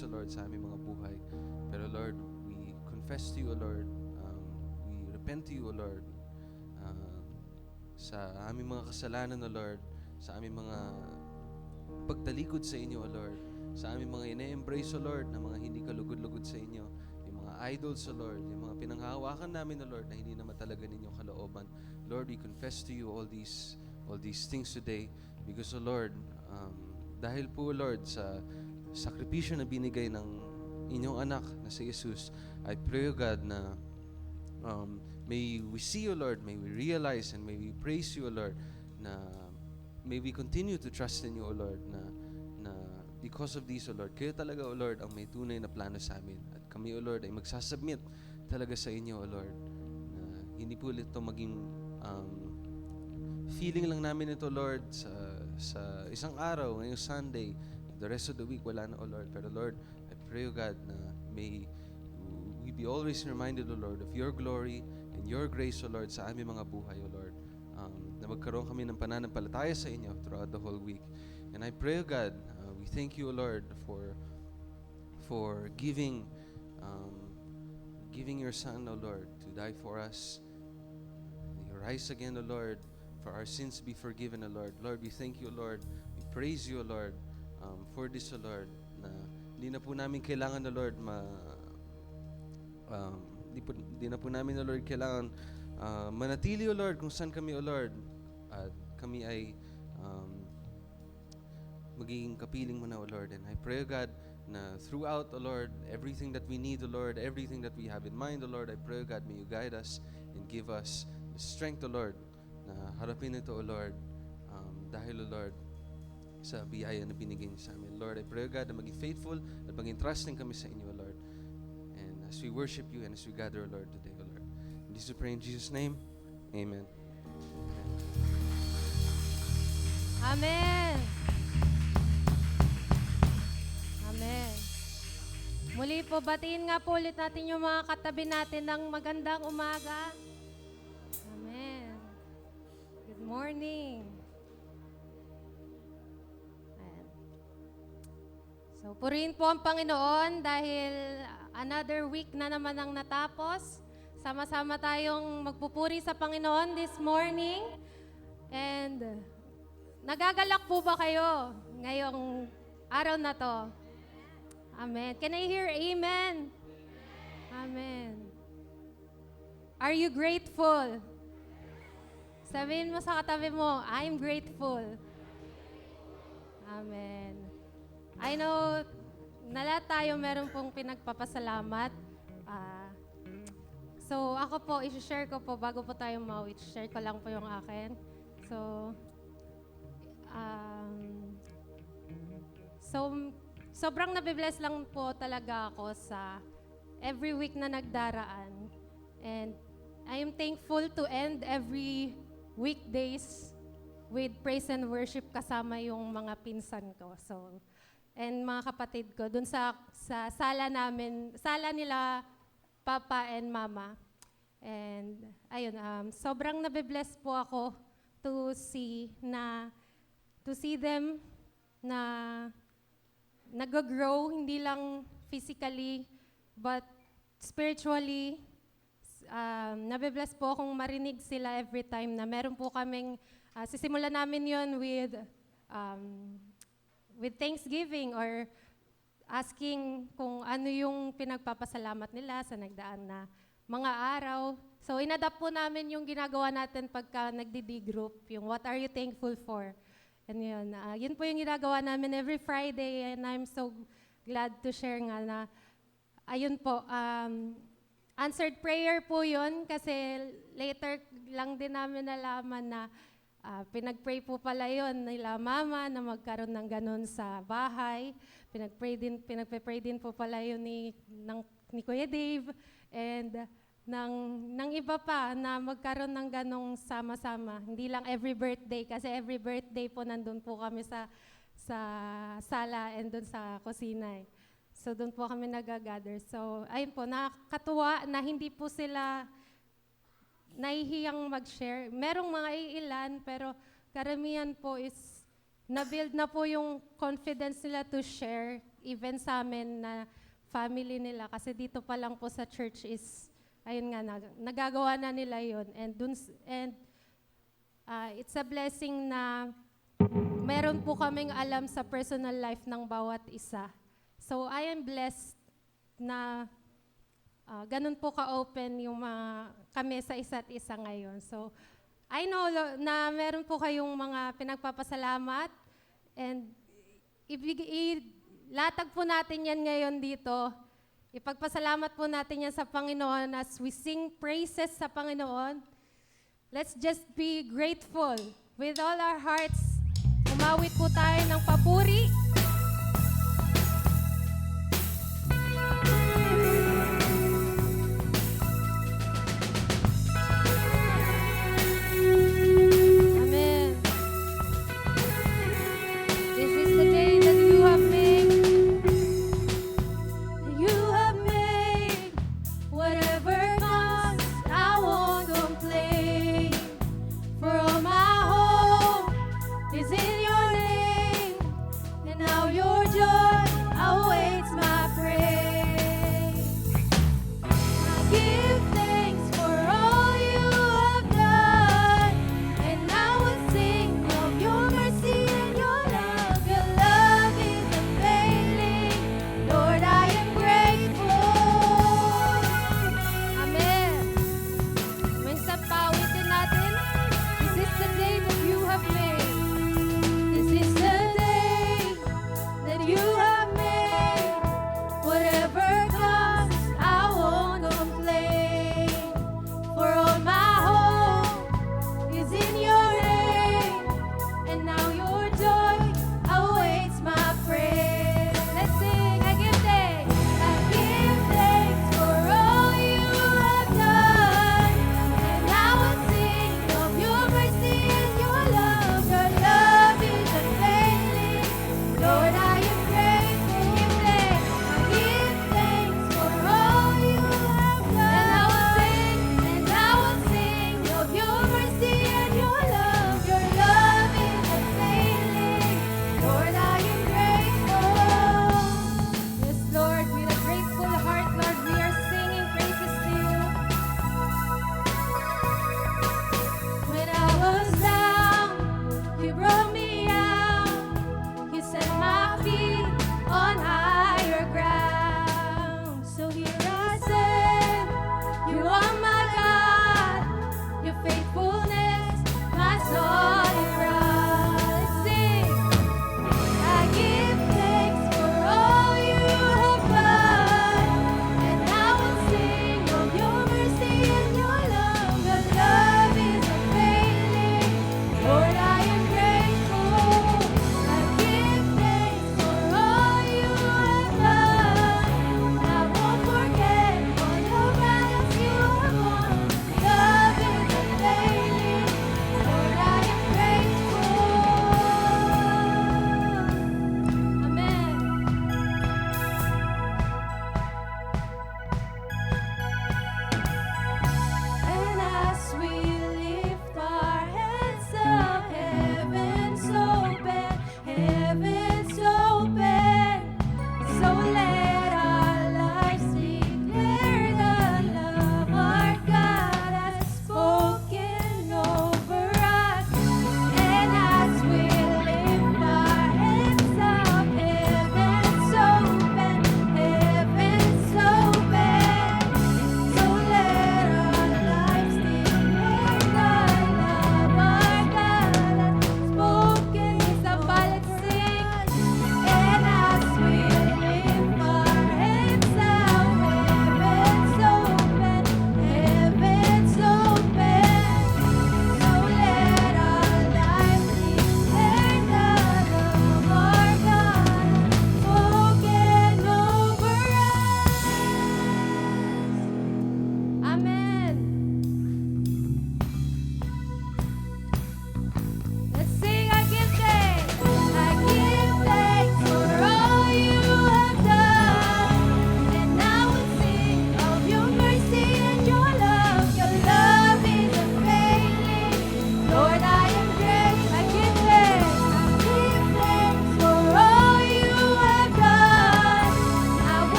embrace, O Lord, sa aming mga buhay. Pero Lord, we confess to you, O Lord. We repent to you, O Lord, sa aming mga kasalanan, O Lord, sa aming mga pagtalikod sa inyo, O Lord, sa aming mga ine-embrace, O Lord, na mga hindi kalugod-lugod sa inyo, yung mga idols, O Lord, yung mga pinanghahawakan namin, O Lord, na hindi naman talaga ninyong kalooban. Lord, we confess to you all these things today because, O Lord, dahil po, Lord, sa sakripisyo na binigay ng inyong anak na si Jesus, I pray, O God, na may we see, O Lord, may we realize and may we praise you, O Lord, na may we continue to trust in you, O Lord, na because of this, O Lord, kayo talaga, O Lord, ang may tunay na plano sa amin. At kami, O Lord, ay magsasubmit talaga sa inyo, O Lord, na hindi po ito maging feeling lang namin ito, Lord, sa isang araw, ngayong Sunday, the rest of the week, wala na, O Lord. Pero Lord, I pray, O God, na may we be always reminded, O Lord, of your glory and your grace, O Lord, sa aming mga buhay, O Lord. Na magkaroon kami ng pananampalataya sa inyo throughout the whole week. And I pray, O God, we thank you, O Lord, for giving your Son, O Lord, to die for us. You rise again, O Lord, for our sins to be forgiven, O Lord. Lord, we thank you, O Lord. We praise you, O Lord, for this, O Lord, na hindi na po namin kailangan, O Lord, hindi na po namin, O Lord, kailangan manatili, O Lord, kung saan kami, O Lord, at kami ay magiging kapiling mo na, O Lord. And I pray, O God, na throughout, O Lord, everything that we need, O Lord, everything that we have in mind, O Lord, I pray, O God, may you guide us and give us the strength, O Lord, na harapin ito, O Lord, dahil, O Lord, sa biyaya na binigay niyo sa amin. Lord, I pray, O God, na maging faithful at maging trusting kami sa inyo, O Lord. And as we worship you and as we gather, O Lord, today, O Lord. And this we pray in Jesus' name. Amen. Amen. Amen. Muli po, batiin nga po ulit natin yung mga katabi natin ng magandang umaga. Amen. Good morning. Ayan. So, purihin po ang Panginoon dahil another week na naman ang natapos. Sama-sama tayong magpupuri sa Panginoon this morning. And nagagalak po ba kayo ngayong araw na to? Amen. Can I hear amen? Amen. Are you grateful? Sabihin mo sa katabi mo, I'm grateful. Amen. I know na lahat tayo meron pong pinagpapasalamat. So ako po, i-share ko po bago po tayo mawit. Share ko lang po yung akin. Sobrang nabibless lang po talaga ako sa every week na nagdaraan. And I am thankful to end every weekdays with praise and worship kasama yung mga pinsan ko. And mga kapatid ko, dun sa sala namin, sala nila Papa and Mama. And ayun, sobrang nabibless po ako to see them na nag-grow, hindi lang physically, but spiritually. Nabibless po akong marinig sila every time na meron po kaming, sisimulan namin yon with Thanksgiving or asking kung ano yung pinagpapasalamat nila sa nagdaan na mga araw. So, inadapt po namin yung ginagawa natin pagka nagdi-D-group, yung what are you thankful for? And yun po yung ginagawa namin every Friday, and I'm so glad to share nga na, ayun po, answered prayer po yun, kasi later lang din namin nalaman na pinag-pray po pala yun nila Mama na magkaroon ng ganun sa bahay. Pinag-pray din po pala yun ni Kuya Dave, and ng iba pa na magkaroon ng ganong sama-sama. Hindi lang every birthday, kasi every birthday po nandun po kami sa sala and dun sa kusina. So dun po kami nag-gather. So ayun po, nakakatuwa na hindi po sila nahihiyang mag-share. Merong mga iilan, pero karamihan po is na-build na po yung confidence nila to share even sa amin na family nila. Kasi dito pa lang po sa church is, ayun nga, nagagawa na nila yun. It's a blessing na meron po kaming alam sa personal life ng bawat isa. So I am blessed na ganun po ka-open yung kami sa isa't isa ngayon. So I know na meron po kayong mga pinagpapasalamat and latag po natin yan ngayon dito. Ipagpasalamat po natin yan sa Panginoon as we sing praises sa Panginoon. Let's just be grateful with all our hearts. Umawit po tayo ng papuri. Amen. This is the day that you have made. You have made. Whatever comes, I won't complain. For all my hope is in your name, and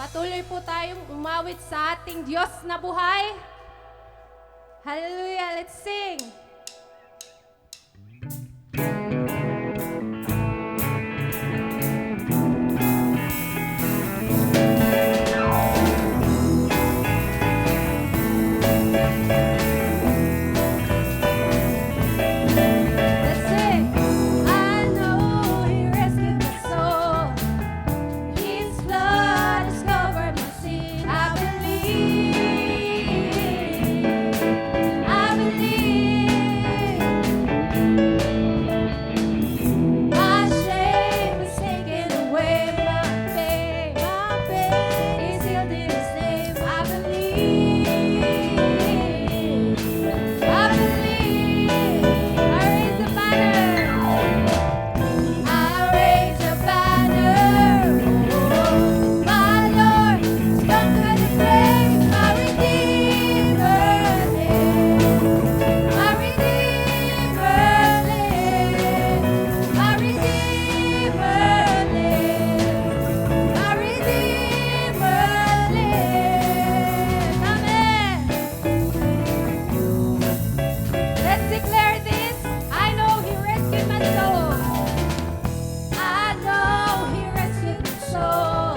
Patuloy po tayong umawit sa ating Diyos na buhay. Hallelujah! Let's sing! Let's sing! I know He rescued my soul. His blood has covered my sin. I believe. My shame is taken away. My pain is healed in His name. I believe. I believe. I raise a banner. I raise a banner. Oh, my Lord has conquered the grave. My Redeemer lives. My Redeemer lives. My Redeemer lives. My Redeemer lives. Amen. Let's declare this. I know He rescued my soul. I know He rescued my soul.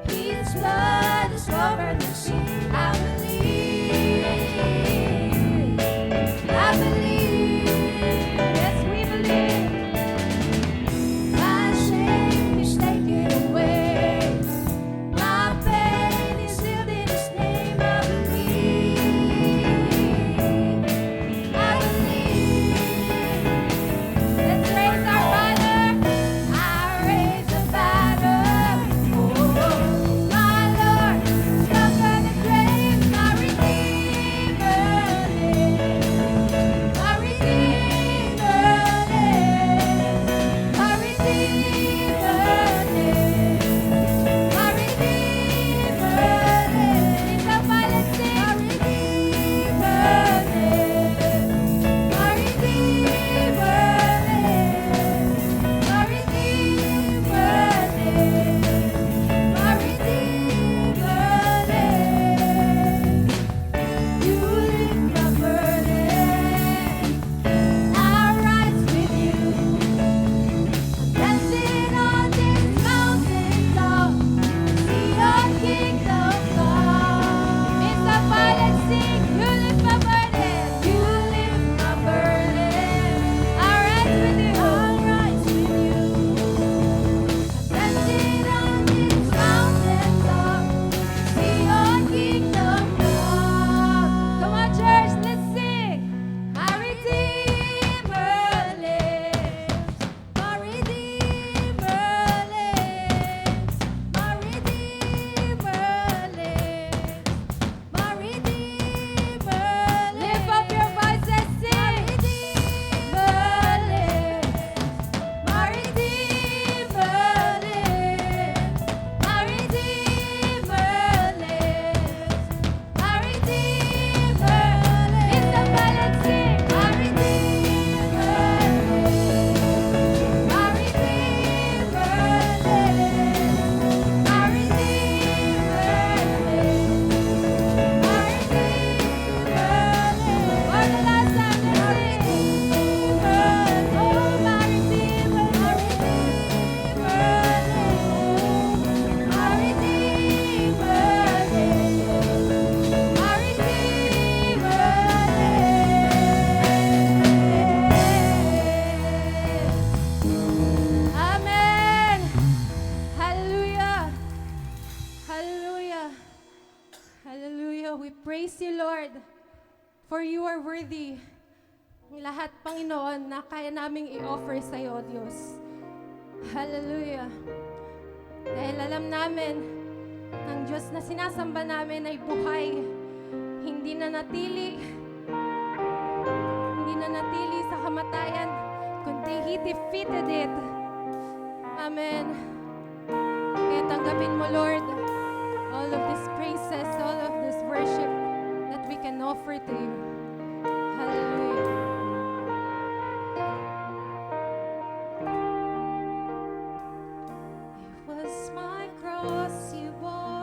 His blood has covered my sin. I believe. I believe. Yes, we believe. My shame is taken away. My pain is healed in His name. I believe. I believe. Let's raise our banner. I raise a banner. Oh, my Lord has conquered the grave. My Redeemer lives. My Redeemer lives. My Redeemer lives. My Redeemer lives. Ikaw pa, let's sing. My Redeemer lives. My Redeemer lives. My Redeemer lives. My Redeemer lives. You lift my burden. I rise with you. Dancing on this mountaintop, see your kingdom come. Mr. Pilot, sing. You lift my burden. You lift my burden. I rise with you. I rise with you. Dancing on this mountaintop, see your kingdom come. Come on, church, let's sing. My Redeemer lives. My Redeemer lives. My Redeemer lives. My Redeemer lives. Lift up your voices, sing. My Redeemer lives. My Redeemer lives. My Redeemer lives. My Redeemer lives. It's the balance, sing. My Redeemer lives. My Redeemer lives. My Redeemer lives. My Redeemer lives. For the last time, let's sing. Oh, my Redeemer, my Redeemer lives. My Redeemer lives. My Redeemer lives. Amen. Hallelujah. Hallelujah. Hallelujah. We praise you, Lord, for you are worthy. Ang lahat, Panginoon, na kaya naming i-offer sa iyo, Diyos. Hallelujah. Dahil alam namin, ng Diyos na sinasamba namin ay buhay, hindi na natili sa kamatayan, kundi He defeated it. Amen. Kaya tanggapin mo, Lord, all of these praises, all of this worship that we can offer to you. Hallelujah. It was my cross you bore.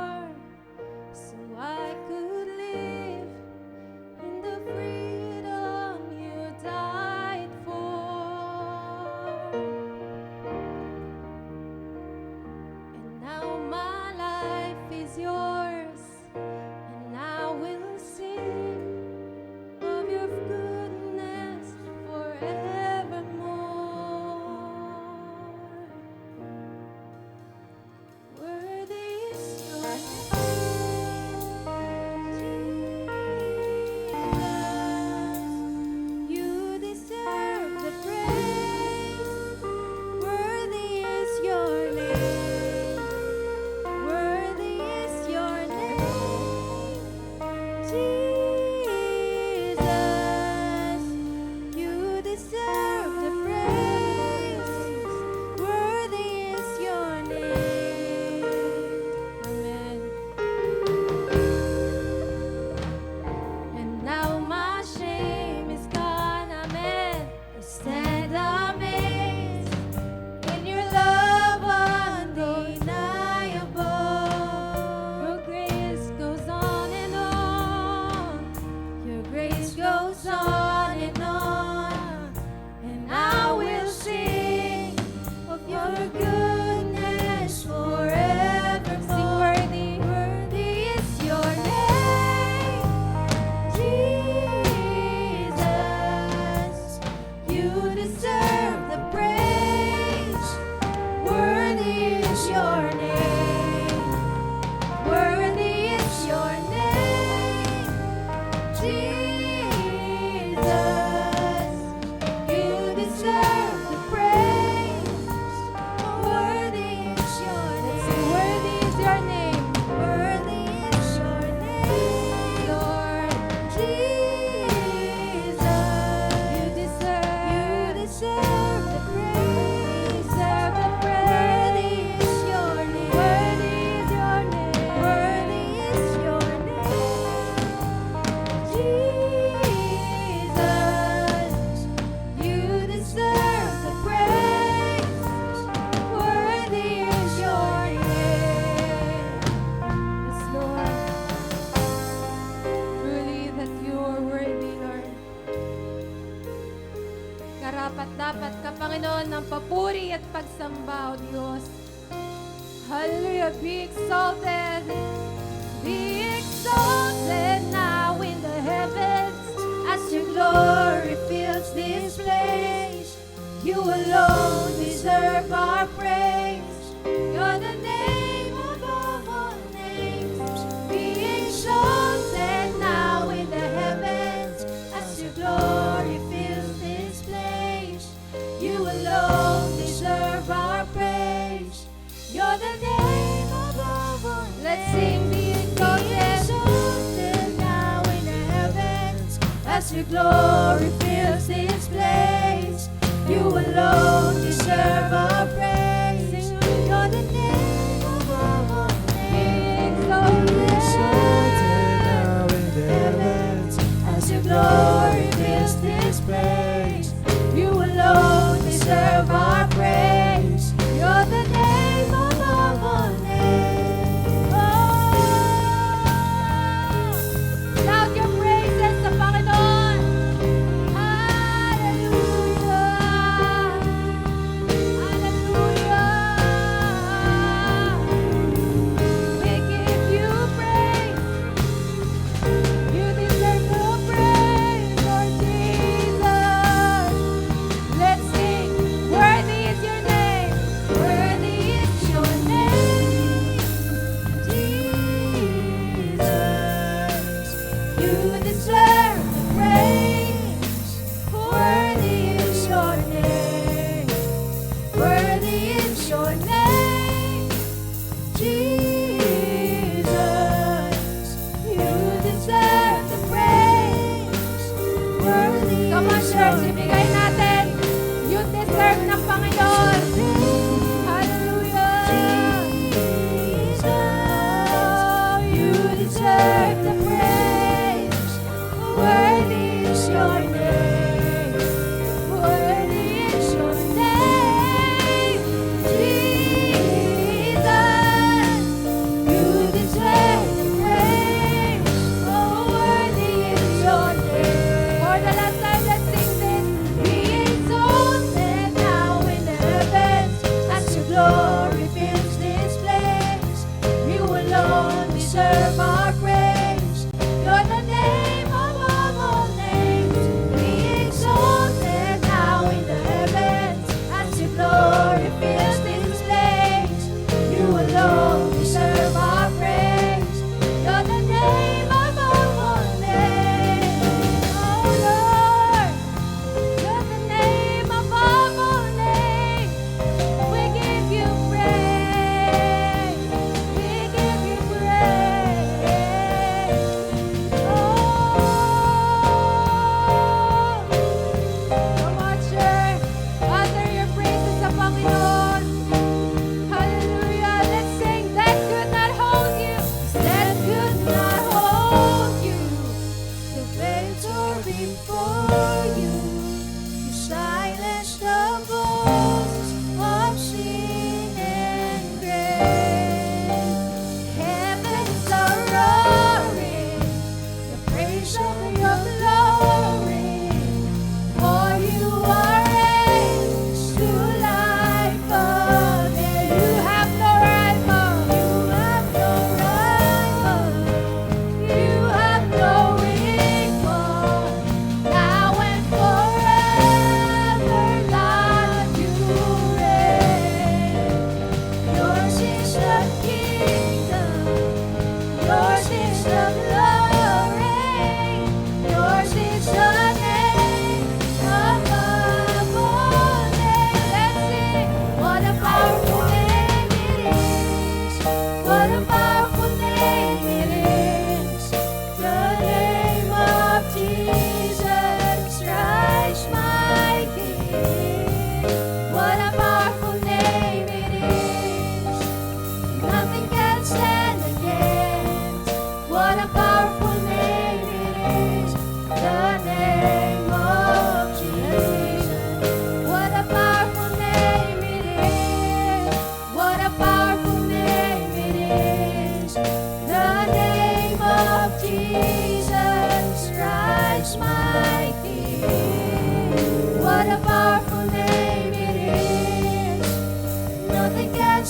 Panginoon ng papuri at pagsamba, O Diyos. Hallelujah. Be exalted. Be exalted now in the heavens as your glory fills this place. You alone deserve our praise. You're the name above all names. Be exalted now in the heavens as your glory fills this place. You alone deserve our praise. You're the name above all names. Let's sing, be exalted now in the heavens as your glory fills this place. You alone deserve our praise. You're the name above all names. Be exalted now in the heavens as your glory fills this place. You alone deserve our praise. You're the name above all names. Oh, shout your praises sa Panginoon. Hallelujah. Hallelujah. We give you praise. You deserve the praise, Lord Jesus. Let's sing. Worthy is your name. Worthy is your name, Jesus. You deserve the praise. Worthy is your name. Worthy is your name, Jesus. You deserve the praise. Worthy. Come on, church, ibigay natin. You deserve ng Panginoon. Hallelujah. Jesus, you deserve the praise. Worthy is your name. Worthy is your name, Jesus. You deserve the praise. Oh, worthy is your name. For the last time, let's sing this. Be exalted now in the heavens as your glory fills this place. You alone deserve our praise. You're the name above all names. Be exalted now in the heavens as your glory fills this place. You alone deserve our praise. You're the name above all names. Oh Lord, you're the name above all names. We give you praise. We give you praise. Oh, come on, church. Utter your praises sa Panginoon. Hallelujah. Let's sing. That could not hold you. That could not hold you. The victor before you. You silence the voice of sin and grave. Heavens are roaring. The praise of your glory. For you are raised to life again. You have no rival. You have no rival. You have no equal. Now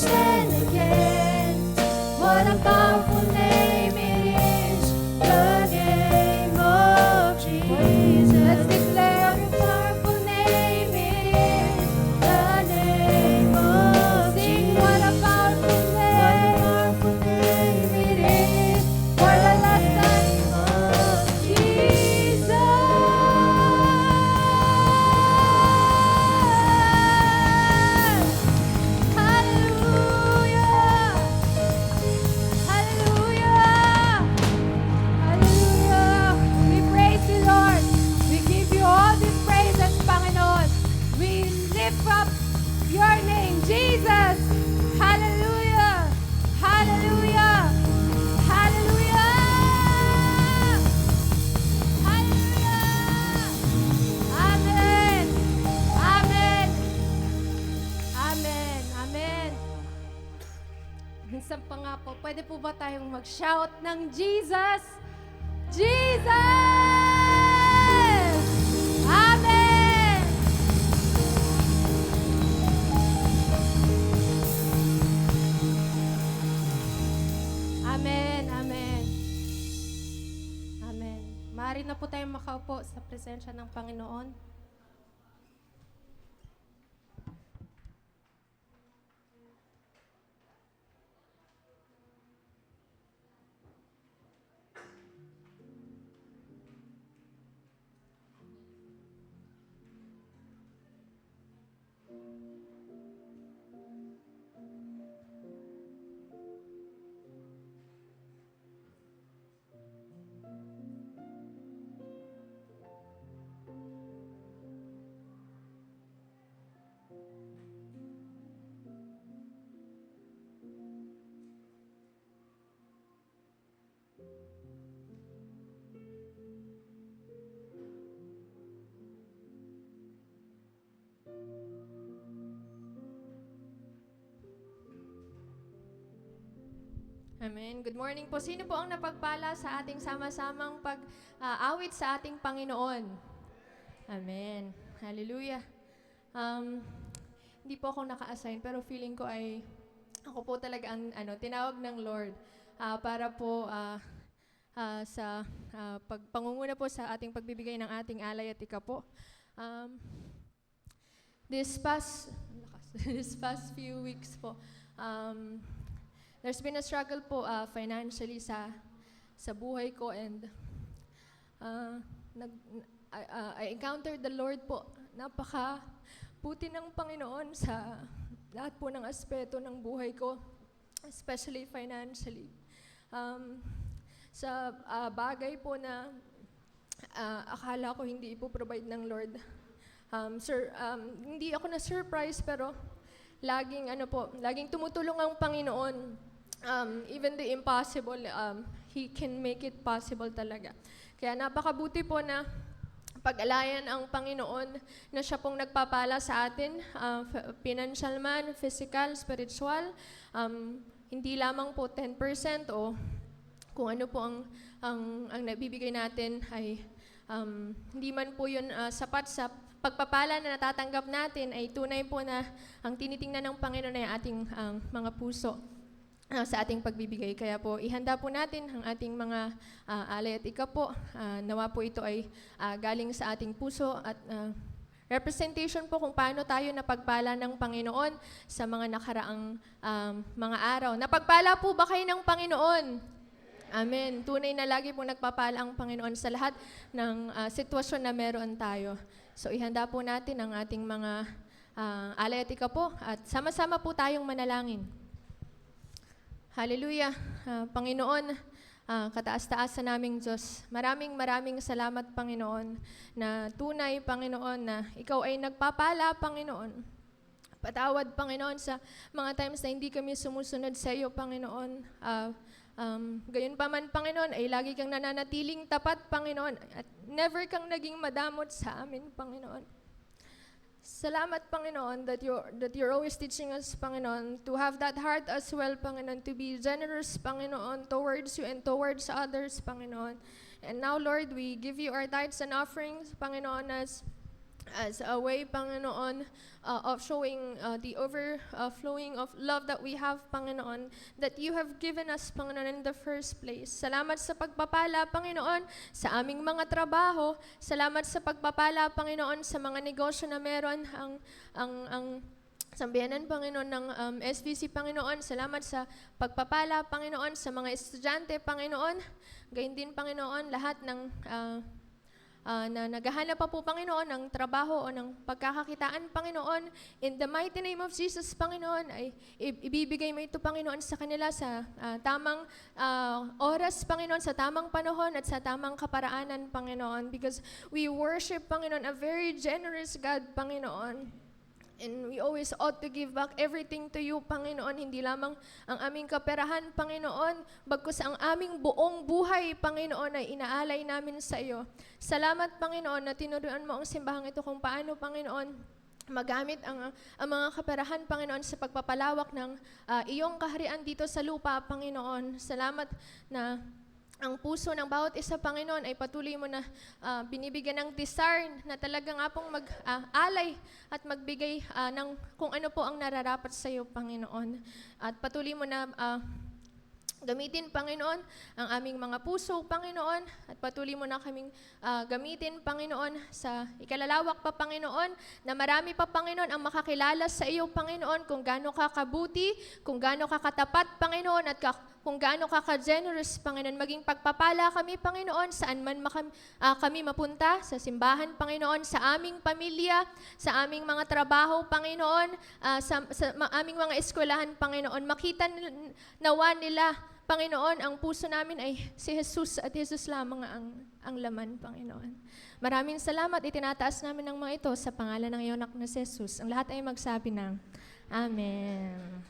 stand against. What a powerful name it is, the name of Jesus. Let's declare what a powerful name it is, the name of Jesus. What a powerful name it is, for the last time of Jesus. Hallelujah! Hallelujah! Hallelujah! We praise you, Lord. We give you all the praises, Panginoon. We lift up your name, Jesus. Hallelujah! Hallelujah! Hallelujah! Hallelujah! Amen! Amen! Amen! Amen! Minsan pa nga po, pwede po ba tayong mag-shout ng Jesus? Jesus! Amen! Amen, amen. Amen. Maaari na po tayong makaupo sa presensya ng Panginoon. Amen. Good morning po. Sino po ang napagpala sa ating sama-samang pag-awit sa ating Panginoon? Amen. Hallelujah. Hindi po ako naka-assign pero feeling ko ay ako po talaga ang tinawag ng Lord para po sa pagpangunguna po sa ating pagbibigay ng ating alay at ikapo. This past few weeks po, there's been a struggle po financially sa buhay ko, and I encountered the Lord po. Napaka-buti ng Panginoon sa lahat po ng aspeto ng buhay ko, especially financially. Sa bagay po na akala ko hindi ipoprovide ng Lord. Hindi ako na-surprise pero laging tumutulong ang Panginoon. Even the impossible, He can make it possible talaga. Kaya napakabuti po na pag-alayan ang Panginoon na siya pong nagpapala sa atin, financial man, physical, spiritual. Hindi lamang po 10% o kung ano po ang nabibigay natin ay hindi man po yun sapat sa pagpapala na natatanggap natin, ay tunay po na ang tinitingnan ng Panginoon ay ating mga puso sa ating pagbibigay. Kaya po, ihanda po natin ang ating mga alay at ikapo. Nawa po ito ay galing sa ating puso at representation po kung paano tayo napagpala ng Panginoon sa mga nakaraang mga araw. Napagpala po ba kayo ng Panginoon? Amen. Tunay na lagi po nagpapala ang Panginoon sa lahat ng sitwasyon na meron tayo. So ihanda po natin ang ating mga alay at ikapo at sama-sama po tayong manalangin. Hallelujah. Panginoon, kataas-taas sa naming Diyos, maraming salamat, Panginoon, na tunay, Panginoon, na Ikaw ay nagpapala, Panginoon. Patawad, Panginoon, sa mga times na hindi kami sumusunod sa iyo, Panginoon. Gayon pa man, Panginoon, ay lagi kang nananatiling tapat, Panginoon, at never kang naging madamot sa amin, Panginoon. Salamat, Panginoon, that you're always teaching us, Panginoon, to have that heart as well, Panginoon, to be generous, Panginoon, towards you and towards others, Panginoon. And now, Lord, we give you our tithes and offerings, Panginoon, as as a way, Panginoon, of showing the overflowing of love that we have, Panginoon, that you have given us, Panginoon, in the first place. Salamat sa pagpapala, Panginoon, sa aming mga trabaho. Salamat sa pagpapala, Panginoon, sa mga negosyo na meron ang sambihanan, Panginoon, ng SVC, Panginoon. Salamat sa pagpapala, Panginoon, sa mga estudyante, Panginoon. Gayun din, Panginoon, lahat ng na naghahanap pa po, Panginoon, ng trabaho o ng pagkakakitaan, Panginoon. In the mighty name of Jesus, Panginoon, ay ibibigay mo ito, Panginoon, sa kanila sa tamang oras, Panginoon, sa tamang panahon at sa tamang kaparaanan, Panginoon. Because we worship, Panginoon, a very generous God, Panginoon. And we always ought to give back everything to you, Panginoon. Hindi lamang ang aming kaperahan, Panginoon, bagkus ang aming buong buhay, Panginoon, ay inaalay namin sa iyo. Salamat, Panginoon, na tinuruan mo ang simbahang ito kung paano, Panginoon, magamit ang mga kaperahan, Panginoon, sa pagpapalawak ng iyong kaharian dito sa lupa, Panginoon. Salamat na ang puso ng bawat isa, Panginoon, ay patuloy mo na binibigyan ng desire na talaga nga pong mag-alay at magbigay ng kung ano po ang nararapat sa iyo, Panginoon. At patuloy mo na gamitin, Panginoon, ang aming mga puso, Panginoon, at patuloy mo na kaming gamitin, Panginoon, sa ikalalawak pa, Panginoon, na marami pa, Panginoon, ang makakilala sa iyo, Panginoon, kung gaano ka kabuti, kung gaano ka katapat, Panginoon, at kung gaano ka ka-generous, Panginoon. Maging pagpapala kami, Panginoon, saan man kami mapunta, sa simbahan, Panginoon, sa aming pamilya, sa aming mga trabaho, Panginoon, sa aming mga eskwelahan, Panginoon. Makita nawa nila, Panginoon, ang puso namin ay si Jesus at Jesus lamang ang laman, Panginoon. Maraming salamat. Itinataas namin ang mga ito sa pangalan ng iyong anak na si Jesus. Ang lahat ay magsabi ng Amen.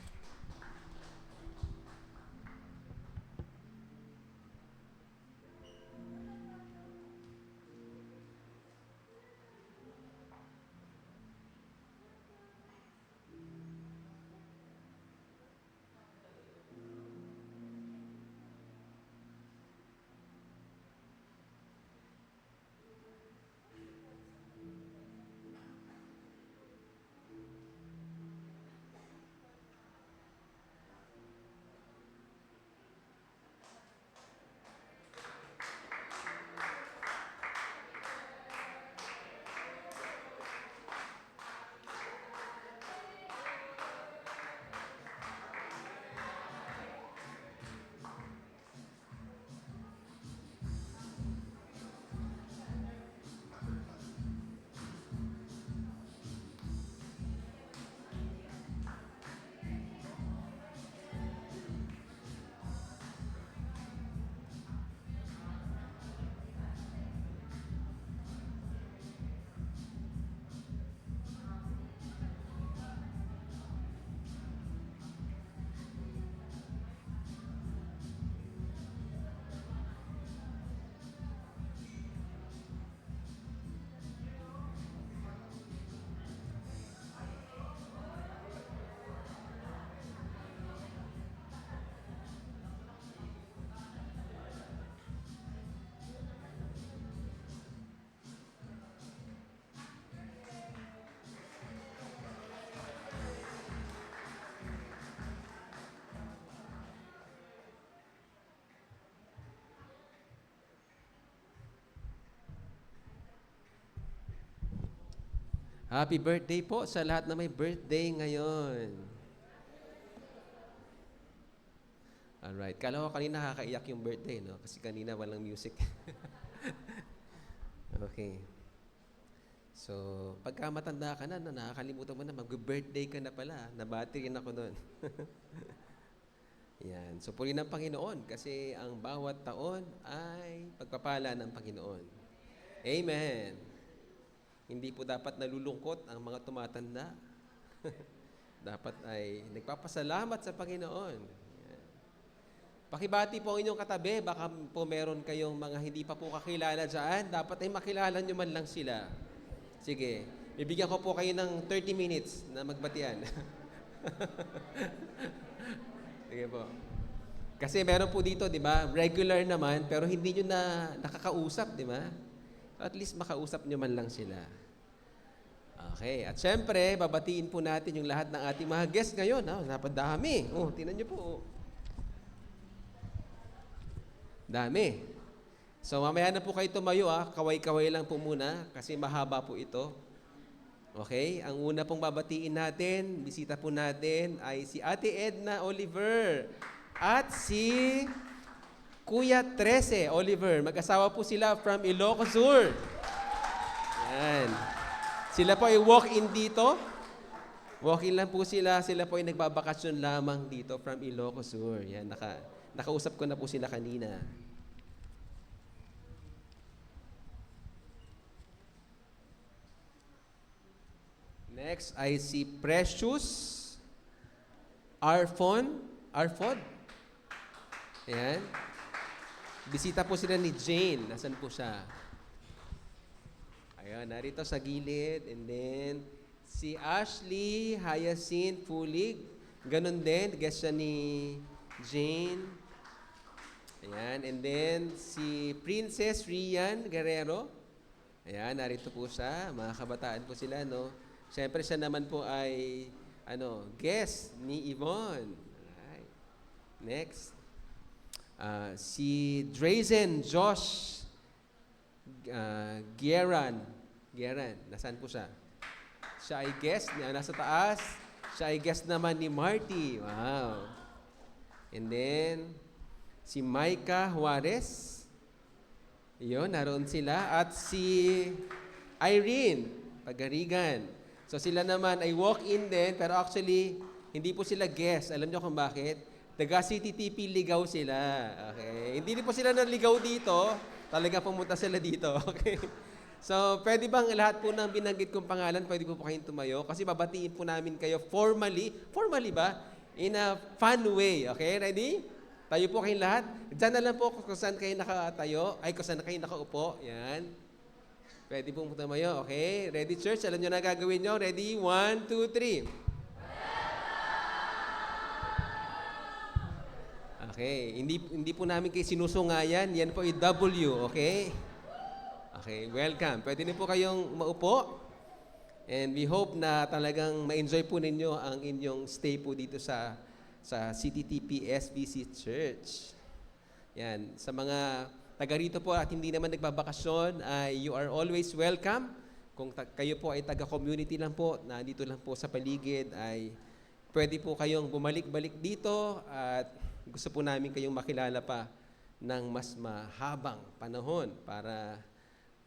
Happy birthday po sa lahat na may birthday ngayon. Alright. Kala ko kanina nakakaiyak yung birthday, no? Kasi kanina walang music. Okay. So, pagka matanda ka na, nakakalimutan mo na, mag-birthday ka na pala. Nabati rin ako nun. Yan. So, puri ng Panginoon kasi ang bawat taon ay pagpapala ng Panginoon. Amen. Hindi po dapat nalulungkot ang mga tumatanda. Dapat ay nagpapasalamat sa Panginoon. Yan. Pakibati po ang inyong katabi. Baka po meron kayong mga hindi pa po kakilala dyan. Dapat ay makilala nyo man lang sila. Sige. Bibigyan ko po kayo ng 30 minutes na magbatian. Sige po. Kasi meron po dito, di ba? Regular naman, pero hindi nyo na nakakausap, di ba? At least makausap nyo man lang sila. Okay, at syempre, babatiin po natin yung lahat ng ating mga guests ngayon. Napadami. Tingnan niyo po. Dami. So, mamaya na po kayo tumayo, kaway-kaway lang po muna kasi mahaba po ito. Okay, ang una pong babatiin natin, bisita po natin ay si Ate Edna Oliver at si Kuya Trece Oliver. Mag-asawa po sila from Ilocos Sur. Yan. Sila po ay walk-in dito. Walk-in lang po sila. Sila po ay nagbabakasyon lamang dito from Ilocos Sur. Yan, nakausap ko na po sila kanina. Next ay si Precious Arfod. Ayan. Bisita po sila ni Jane. Nasaan po siya? Ayan, narito sa gilid. And then, si Ashley Hyacinth Fulig. Ganon din. Guest siya ni Jane. Ayan. And then, si Princess Rian Guerrero. Ayan, narito po siya. Mga kabataan po sila, no? Siyempre, siya naman po ay, guest ni Yvonne. Alright. Next. Si Drazen Josh Gieran. Nasaan po siya? Siya ay guest. Nasa taas. Siya ay guest naman ni Marty. Wow. And then, si Micah Juarez. Yun, naroon sila. At si Irene Pagarigan. So sila naman ay walk-in din, pero actually, hindi po sila guest. Alam niyo kung bakit? Taga CTTP ligaw sila. Okay? Hindi po sila naligaw dito. Talaga pumunta sila dito. Okay? So, pwede bang lahat po ng binanggit kong pangalan, pwede po kayong tumayo? Kasi babatiin po namin kayo formally. Formally ba? In a fun way. Okay? Ready? Tayo po kayong lahat. Diyan na lang po kung saan kayo nakatayo. Ay, kung saan kayo nakaupo. Yan. Pwede pong tumayo, okay? Ready, church? Alam nyo na gagawin nyo? Ready? 1, 2, 3. Okay. Hindi po namin kayo sinusungayan. Yan po ay W, okay? Okay, welcome. Pwede na po kayong maupo. And we hope na talagang ma-enjoy po ninyo ang inyong stay po dito sa CTTP SBC Church. Yan. Sa mga taga rito po at hindi naman nagbabakasyon, you are always welcome. Kung kayo po ay taga-community lang po, nandito lang po sa paligid, ay pwede po kayong bumalik-balik dito at gusto po namin kayong makilala pa ng mas mahabang panahon para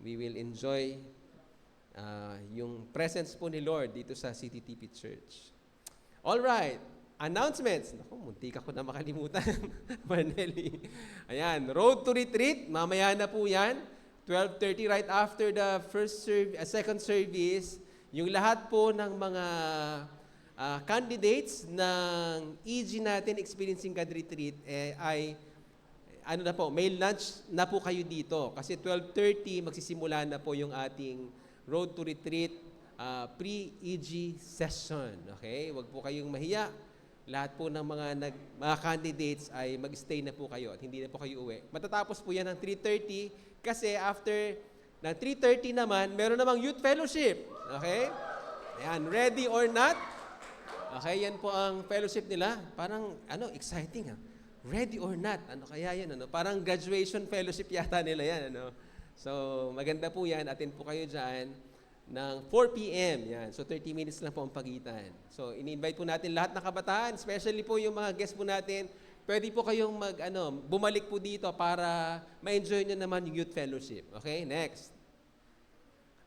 we will enjoy yung presence po ni Lord dito sa CTTP Church. All right. Announcements. Naku, muntik ako na makalimutan. Maneli. Ayan, Road to Retreat. Mamaya na po yan. 12:30 right after the second service. Yung lahat po ng mga candidates ng EG natin, Experiencing God Retreat, ay may lunch na po kayo dito. Kasi 12:30 magsisimula na po yung ating Road to Retreat pre-EG session. Okay? Huwag po kayong mahiya. Lahat po ng mga candidates ay mag-stay na po kayo at hindi na po kayo uwi. Matatapos po yan ng 3:30 kasi after ng 3:30 naman, meron namang youth fellowship. Okay? Ayan, ready or not? Okay, yan po ang fellowship nila. Parang, exciting ha. Ready or not? Ano kaya yan? Parang graduation fellowship yata nila yan. So, maganda po yan. Attend po kayo dyan ng 4 p.m. Yan. So, 30 minutes lang po ang pagitan. So, ini-invite po natin lahat ng kabataan, especially po yung mga guests po natin. Pwede po kayong bumalik po dito para ma-enjoy nyo naman yung youth fellowship. Okay, next.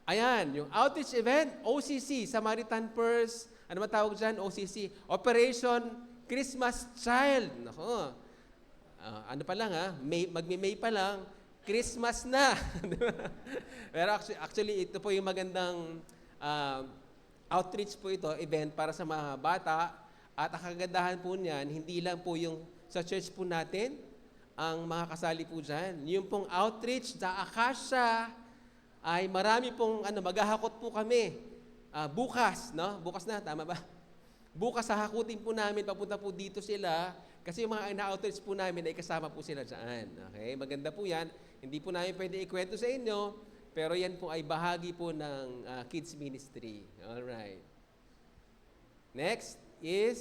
Ayan, yung outreach event, OCC, Samaritan Purse, ano matawag dyan? OCC, Operation Christmas Child. Nako, ano pa lang magme-May pa lang, Christmas na. Pero actually, ito po yung magandang outreach po ito, event para sa mga bata. At ang kagandahan po niyan, hindi lang po yung sa church po natin, ang mga kasali po dyan. Yung pong outreach, sa Akasha, ay marami pong, maghahakot po kami. Bukas, no? Bukas na, tama ba? Bukas hahakutin po namin, papunta po dito sila, kasi yung mga ina-outreach po namin ay kasama po sila dyan. Okay? Maganda po yan. Hindi po namin pwede ikwento sa inyo Pero yan po ay bahagi po ng kids ministry. Alright. Next is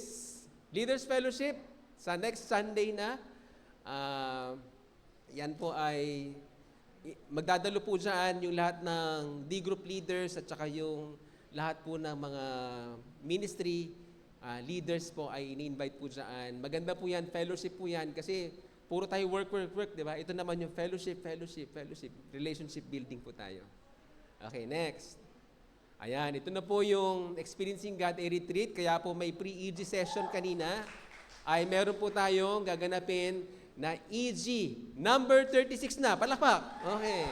Leaders Fellowship. Sa next Sunday na, yan po ay magdadalo po dyan yung lahat ng D-group leaders at saka yung lahat po ng mga ministry leaders po ay ini-invite po dyan. Maganda po yan, fellowship po yan kasi puro tayo work, di ba? Ito naman yung fellowship. Relationship building po tayo. Okay, next. Ayan, ito na po yung Experiencing God retreat. Kaya po may pre-EG session kanina. Ay meron po tayong gaganapin na EG. Number 36 na. Palakpak. Okay.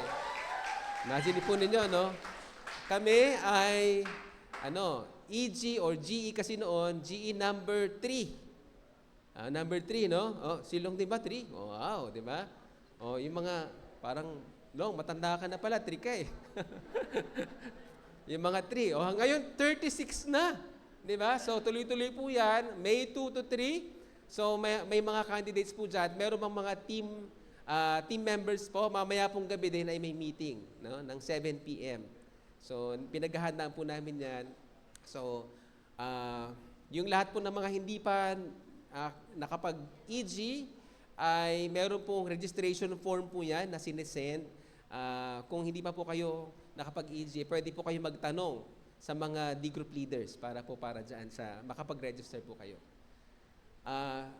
Imagine po ninyo, no? Kami ay, EG or GE kasi noon, GE number 3. Number 3, no? Oh, silong di ba 3? Oh, wow, di ba? Oh, yung mga parang matanda ka na pala, 3 ka eh. Yung mga 3. Oh, ngayon 36 na. Di ba? So tuloy-tuloy po 'yan, May 2 to 3. So may mga candidates po diyan. Meron bang mga team members po, mamaya pong gabi din ay may meeting, no? Ng 7 PM. So pinaghahandaan po namin 'yan. So yung lahat po ng mga hindi pa nakapag-EG ay meron pong registration form po yan na sinesend. Kung hindi pa po kayo nakapag-EG, pwede po kayo magtanong sa mga D-group leaders para dyan sa makapag-register po kayo.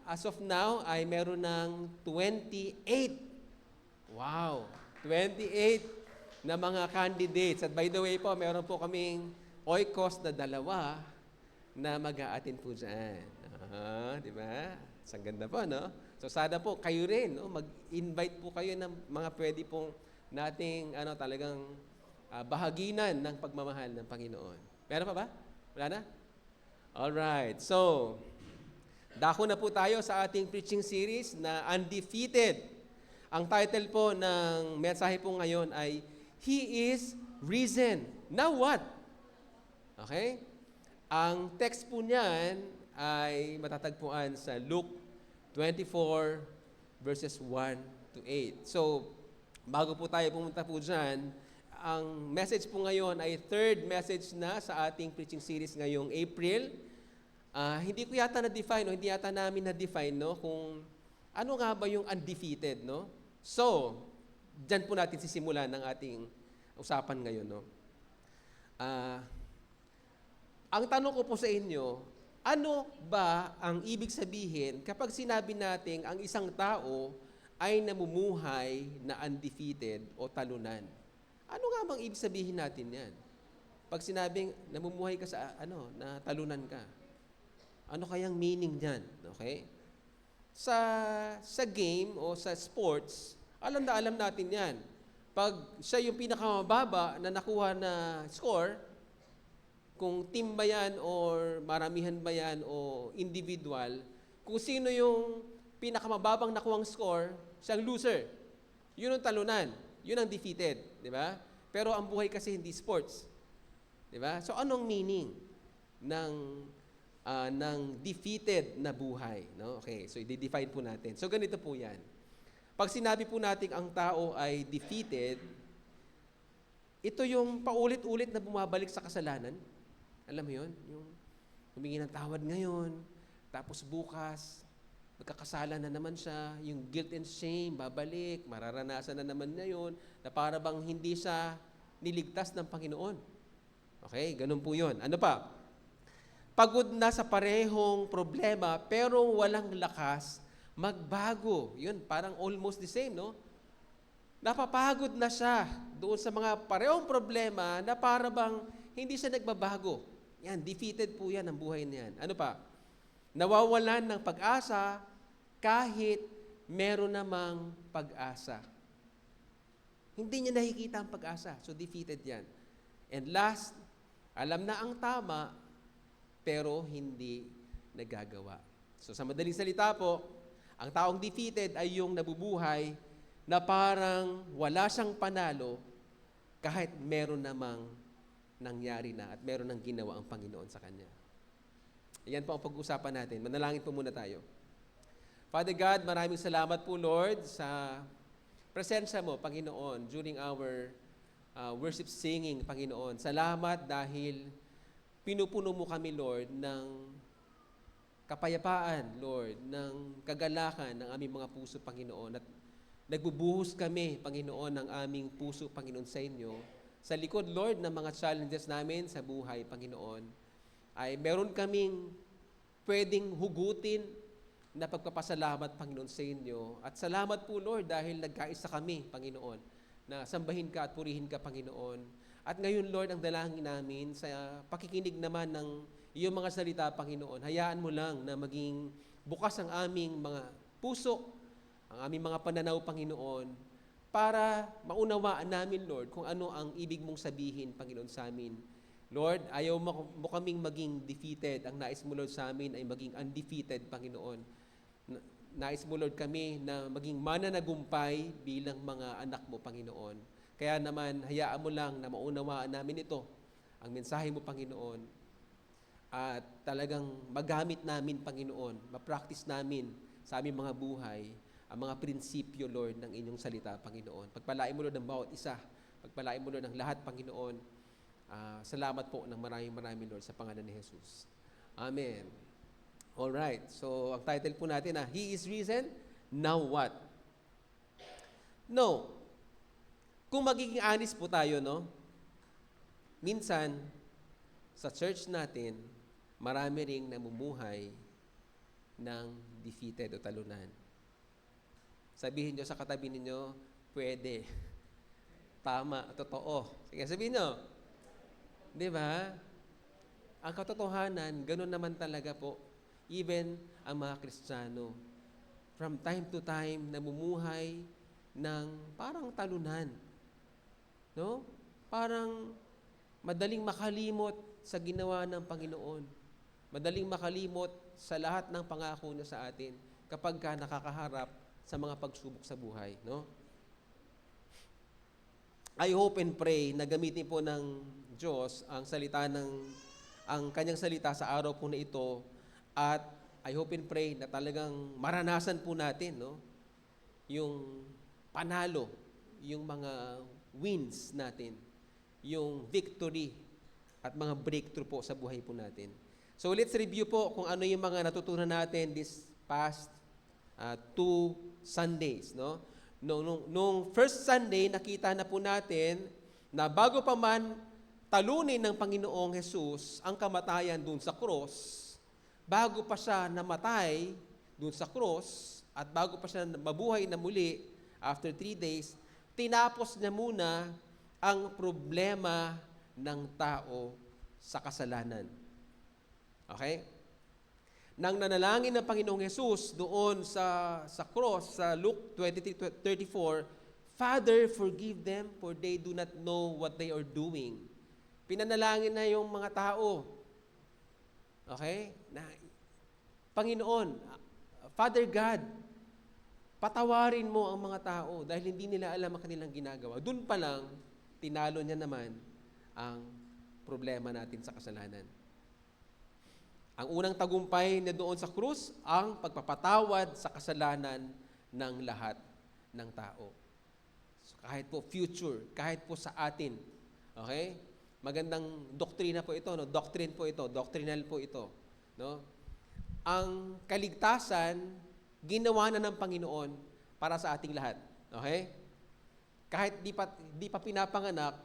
As of now, ay meron ng 28. Wow! 28 na mga candidates. At by the way po, meron po kaming oikos na 2 na mag-a-attend po dyan. Di ba? Ang ganda po, no? So sana po kayo rin, no? Mag-invite po kayo ng mga pwede pong nating talagang bahaginan ng pagmamahal ng Panginoon. Meron pa ba? Wala na? Alright. So, dako na po tayo sa ating preaching series na Undefeated. Ang title po ng mensahe po ngayon ay He is Risen. Now what? Okay? Ang text po niyan ay matatagpuan sa Luke 24 verses 1 to 8. So, bago po tayo pumunta po dyan, ang message po ngayon ay third message na sa ating preaching series ngayong April. Hindi ko yata na-define, no? Hindi yata namin na-define, no? Kung ano nga ba yung undefeated, no? So, dyan po natin sisimulan ng ating usapan ngayon, no? Ang tanong ko po sa inyo, ano ba ang ibig sabihin kapag sinabi nating ang isang tao ay namumuhay na undefeated o talunan? Ano nga bang ibig sabihin natin yan? Pag sinabing namumuhay ka sa na talunan ka, ano kayang meaning niyan? Okay? Sa game o sa sports, alam natin yan. Pag siya yung pinakamababa na nakuha na score, kung team ba yan or maramihan ba yan o individual, kung sino yung pinakamababang nakuhang score, siyang loser. Yun ang talunan. Yun ang defeated. Di ba? Pero ang buhay kasi hindi sports. Di ba? So anong meaning ng defeated na buhay? No? Okay, so i-define po natin. So ganito po yan. Pag sinabi po natin ang tao ay defeated, ito yung paulit-ulit na bumabalik sa kasalanan. Alam mo yun? Yung humingi ng tawad ngayon, tapos bukas, magkakasala na naman siya, yung guilt and shame, babalik, mararanasan na naman niya yun, na para bang hindi siya niligtas ng Panginoon. Okay? Ganun po yun. Ano pa? Pagod na sa parehong problema, pero walang lakas, magbago. Yun, parang almost the same, no? Napapagod na siya doon sa mga parehong problema na para bang hindi siya nagbabago. Yan, defeated po yan ang buhay niyan. Ano pa? Nawawalan ng pag-asa kahit meron namang pag-asa. Hindi niya nakikita ang pag-asa. So, defeated yan. And last, alam na ang tama, pero hindi nagagawa. So, sa madaling salita po, ang taong defeated ay yung nabubuhay na parang wala siyang panalo kahit meron namang nangyari na at meron nang ginawa ang Panginoon sa kanya. Yan po ang pag-usapan natin. Manalangin po muna tayo. Father God, maraming salamat po, Lord, sa presensya mo, Panginoon, during our worship singing, Panginoon. Salamat dahil pinupuno mo kami, Lord, ng kapayapaan, Lord, ng kagalakan ng aming mga puso, Panginoon. At nagbubuhos kami, Panginoon, ng aming puso, Panginoon, sa inyo. Sa likod, Lord, ng mga challenges namin sa buhay, Panginoon, ay meron kaming pwedeng hugutin na pagpapasalamat, Panginoon, sa inyo. At salamat po, Lord, dahil nagkaisa kami, Panginoon, na sambahin ka at purihin ka, Panginoon. At ngayon, Lord, ang dalangin namin sa pakikinig naman ng iyong mga salita, Panginoon, hayaan mo lang na maging bukas ang aming mga puso, ang aming mga pananaw, Panginoon, para maunawaan namin, Lord, kung ano ang ibig mong sabihin, Panginoon, sa amin. Lord, ayaw mo kaming maging defeated. Ang nais mo, Lord, sa amin ay maging undefeated, Panginoon. Nais mo, Lord, kami na maging mananagumpay bilang mga anak mo, Panginoon. Kaya naman, hayaan mo lang na maunawaan namin ito, ang mensahe mo, Panginoon, at talagang magamit namin, Panginoon, ma-practice namin sa aming mga buhay, ang mga prinsipyo, Lord, ng inyong salita, Panginoon. Pagpalain mo, Lord, ng bawat isa. Pagpalain mo, Lord, ng lahat, Panginoon. Salamat po ng maraming, Lord, sa pangalan ni Jesus. Amen. Alright, so ang title po natin He is risen, now what? No. Kung magiging honest po tayo, no? Minsan, sa church natin, marami ring namumuhay ng defeated o talunan. Sabihin nyo sa katabi ninyo, pwede. Tama, totoo. Sige, sabihin nyo. Di ba? Ang katotohanan, ganun naman talaga po. Even ang mga Kristiyano. From time to time, namumuhay ng parang talunan. No? Parang madaling makalimot sa ginawa ng Panginoon. Madaling makalimot sa lahat ng pangako niya sa atin kapag ka nakakaharap sa mga pagsubok sa buhay, no? I hope and pray na gamitin po ng Diyos ang kanyang salita sa araw po na ito, at I hope and pray na talagang maranasan po natin, no? Yung panalo, yung mga wins natin, yung victory at mga breakthrough po sa buhay po natin. So let's review po kung ano yung mga natutunan natin this past 2 Sundays, no? Nung first Sunday, nakita na po natin na bago pa man talunin ng Panginoong Jesus ang kamatayan dun sa cross, bago pa siya namatay dun sa cross, at bago pa siya mabuhay na muli after 3 days, tinapos niya muna ang problema ng tao sa kasalanan. Okay? Nang nanalangin ng Panginoong Jesus doon sa cross, sa Luke 23:34, Father, forgive them, for they do not know what they are doing. Pinanalangin na yung mga tao. Okay? Panginoon, Father God, patawarin mo ang mga tao dahil hindi nila alam ang kanilang ginagawa. Doon pa lang, tinalo niya naman ang problema natin sa kasalanan. Ang unang tagumpay na doon sa krus, ang pagpapatawad sa kasalanan ng lahat ng tao. So, kahit po future, kahit po sa atin. Okay? Magandang doktrina po ito, no? Doctrine po ito, doctrinal po ito, no? Ang kaligtasan, ginawa na ng Panginoon para sa ating lahat. Okay? Kahit di pa pinapanganak,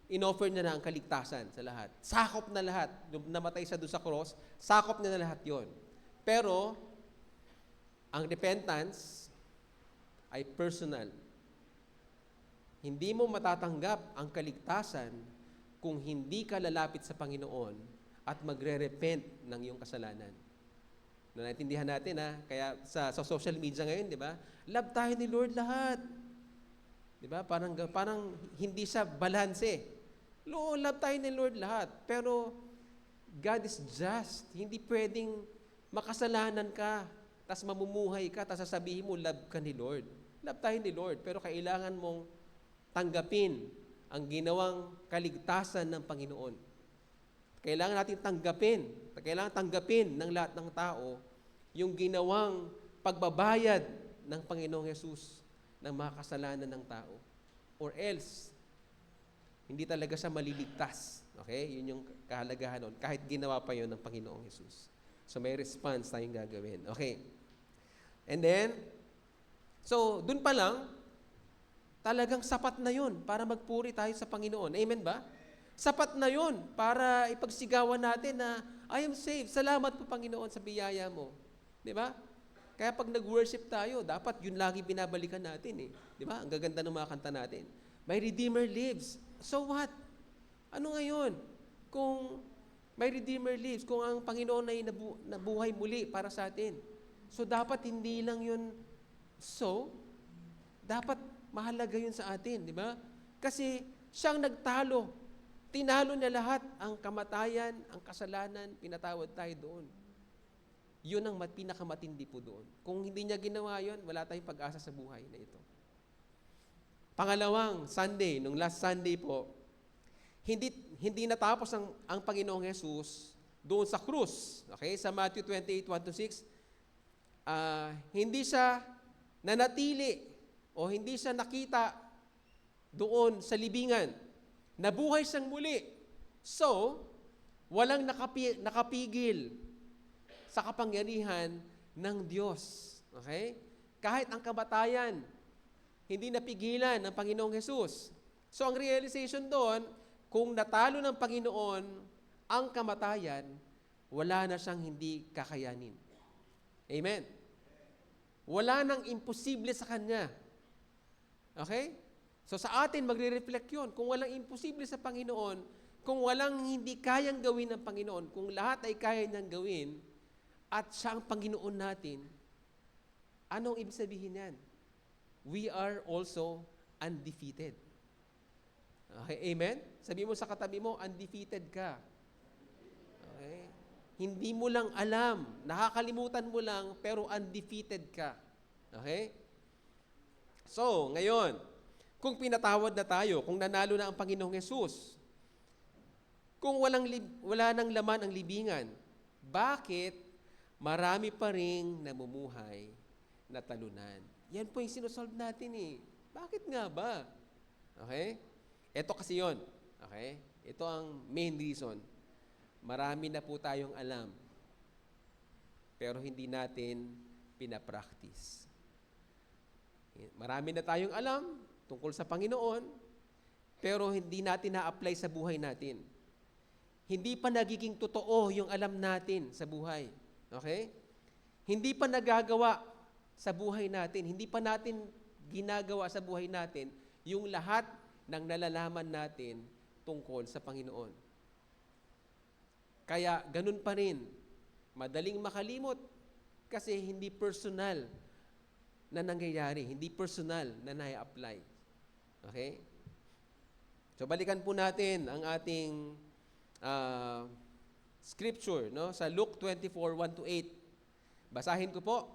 in-offer niya na ang kaligtasan sa lahat. Sakop na lahat. Nung namatay siya doon sa cross, sakop niya na lahat yon. Pero, ang repentance ay personal. Hindi mo matatanggap ang kaligtasan kung hindi ka lalapit sa Panginoon at magre-repent ng iyong kasalanan. Naintindihan natin, kaya sa social media ngayon, di ba? Love tayo ni Lord lahat. Di ba? Parang hindi siya balanse. Love tayo ni Lord lahat. Pero God is just. Hindi pwedeng makasalanan ka, tas mamumuhay ka, tas sasabihin mo, love ka ni Lord. Love tayo ni Lord. Pero kailangan mong tanggapin ang ginawang kaligtasan ng Panginoon. Kailangan natin tanggapin ng lahat ng tao yung ginawang pagbabayad ng Panginoong Jesus ng mga kasalanan ng tao. Or else, Hindi talaga siya maliligtas. Okay? Yun yung kahalagahan nun. Kahit ginawa pa yun ng Panginoong Jesus. So may response tayong gagawin. Okay. And then, so dun pa lang, talagang sapat na yun para magpuri tayo sa Panginoon. Amen ba? Sapat na yun para ipagsigawan natin na I am saved. Salamat po Panginoon sa biyaya mo. Di ba? Kaya pag nag-worship tayo, dapat yun lagi binabalikan natin. Di ba? Ang gaganda ng mga kanta natin. My Redeemer lives. So what? Ano ngayon? Kung may Redeemer lives, kung ang Panginoon ay nabuhay muli para sa atin. So dapat hindi lang yun dapat mahalaga yun sa atin, di ba? Kasi siyang nagtalo. Tinalo niya lahat ang kamatayan, ang kasalanan, pinatawad tayo doon. Yun ang pinakamatindi po doon. Kung hindi niya ginawa yun, wala tayong pag-asa sa buhay na ito. Pangalawang Sunday, nung last Sunday po, hindi natapos ang Panginoong Jesus doon sa krus. Okay? Sa Matthew 28:1-6, hindi siya nanatili o hindi siya nakita doon sa libingan. Nabuhay siyang muli. So, walang nakapigil sa kapangyarihan ng Diyos. Okay? Kahit ang kamatayan, hindi napigilan ng Panginoong Jesus. So, ang realization doon, kung natalo ng Panginoon ang kamatayan, wala na siyang hindi kakayanin. Amen? Wala nang imposible sa Kanya. Okay? So sa atin, magre-reflect yun. Kung walang imposible sa Panginoon, kung walang hindi kayang gawin ng Panginoon, kung lahat ay kaya niyang gawin, at siya ang Panginoon natin, anong ibig sabihin yan? We are also undefeated. Okay, amen? Sabi mo sa katabi mo, undefeated ka. Okay? Hindi mo lang alam, nakakalimutan mo lang, pero undefeated ka. Okay? So, ngayon, kung pinatawad na tayo, kung nanalo na ang Panginoong Hesus, kung wala nang laman ang libingan, bakit marami pa ring namumuhay na talunan? Yan po yung sinusolve natin eh. Bakit nga ba? Okay? Ito kasi yon. Okay? Ito ang main reason. Marami na po tayong alam, pero hindi natin pinapractice. Marami na tayong alam tungkol sa Panginoon, pero hindi natin na-apply sa buhay natin. Hindi pa nagiging totoo yung alam natin sa buhay. Okay? Hindi pa nagagawa sa buhay natin. Hindi pa natin ginagawa sa buhay natin yung lahat ng nalalaman natin tungkol sa Panginoon. Kaya ganun pa rin. Madaling makalimot kasi hindi personal na nangyayari, hindi personal na na-apply. Okay? So balikan po natin ang ating scripture, no? Sa Luke 24:1-8. Basahin ko po.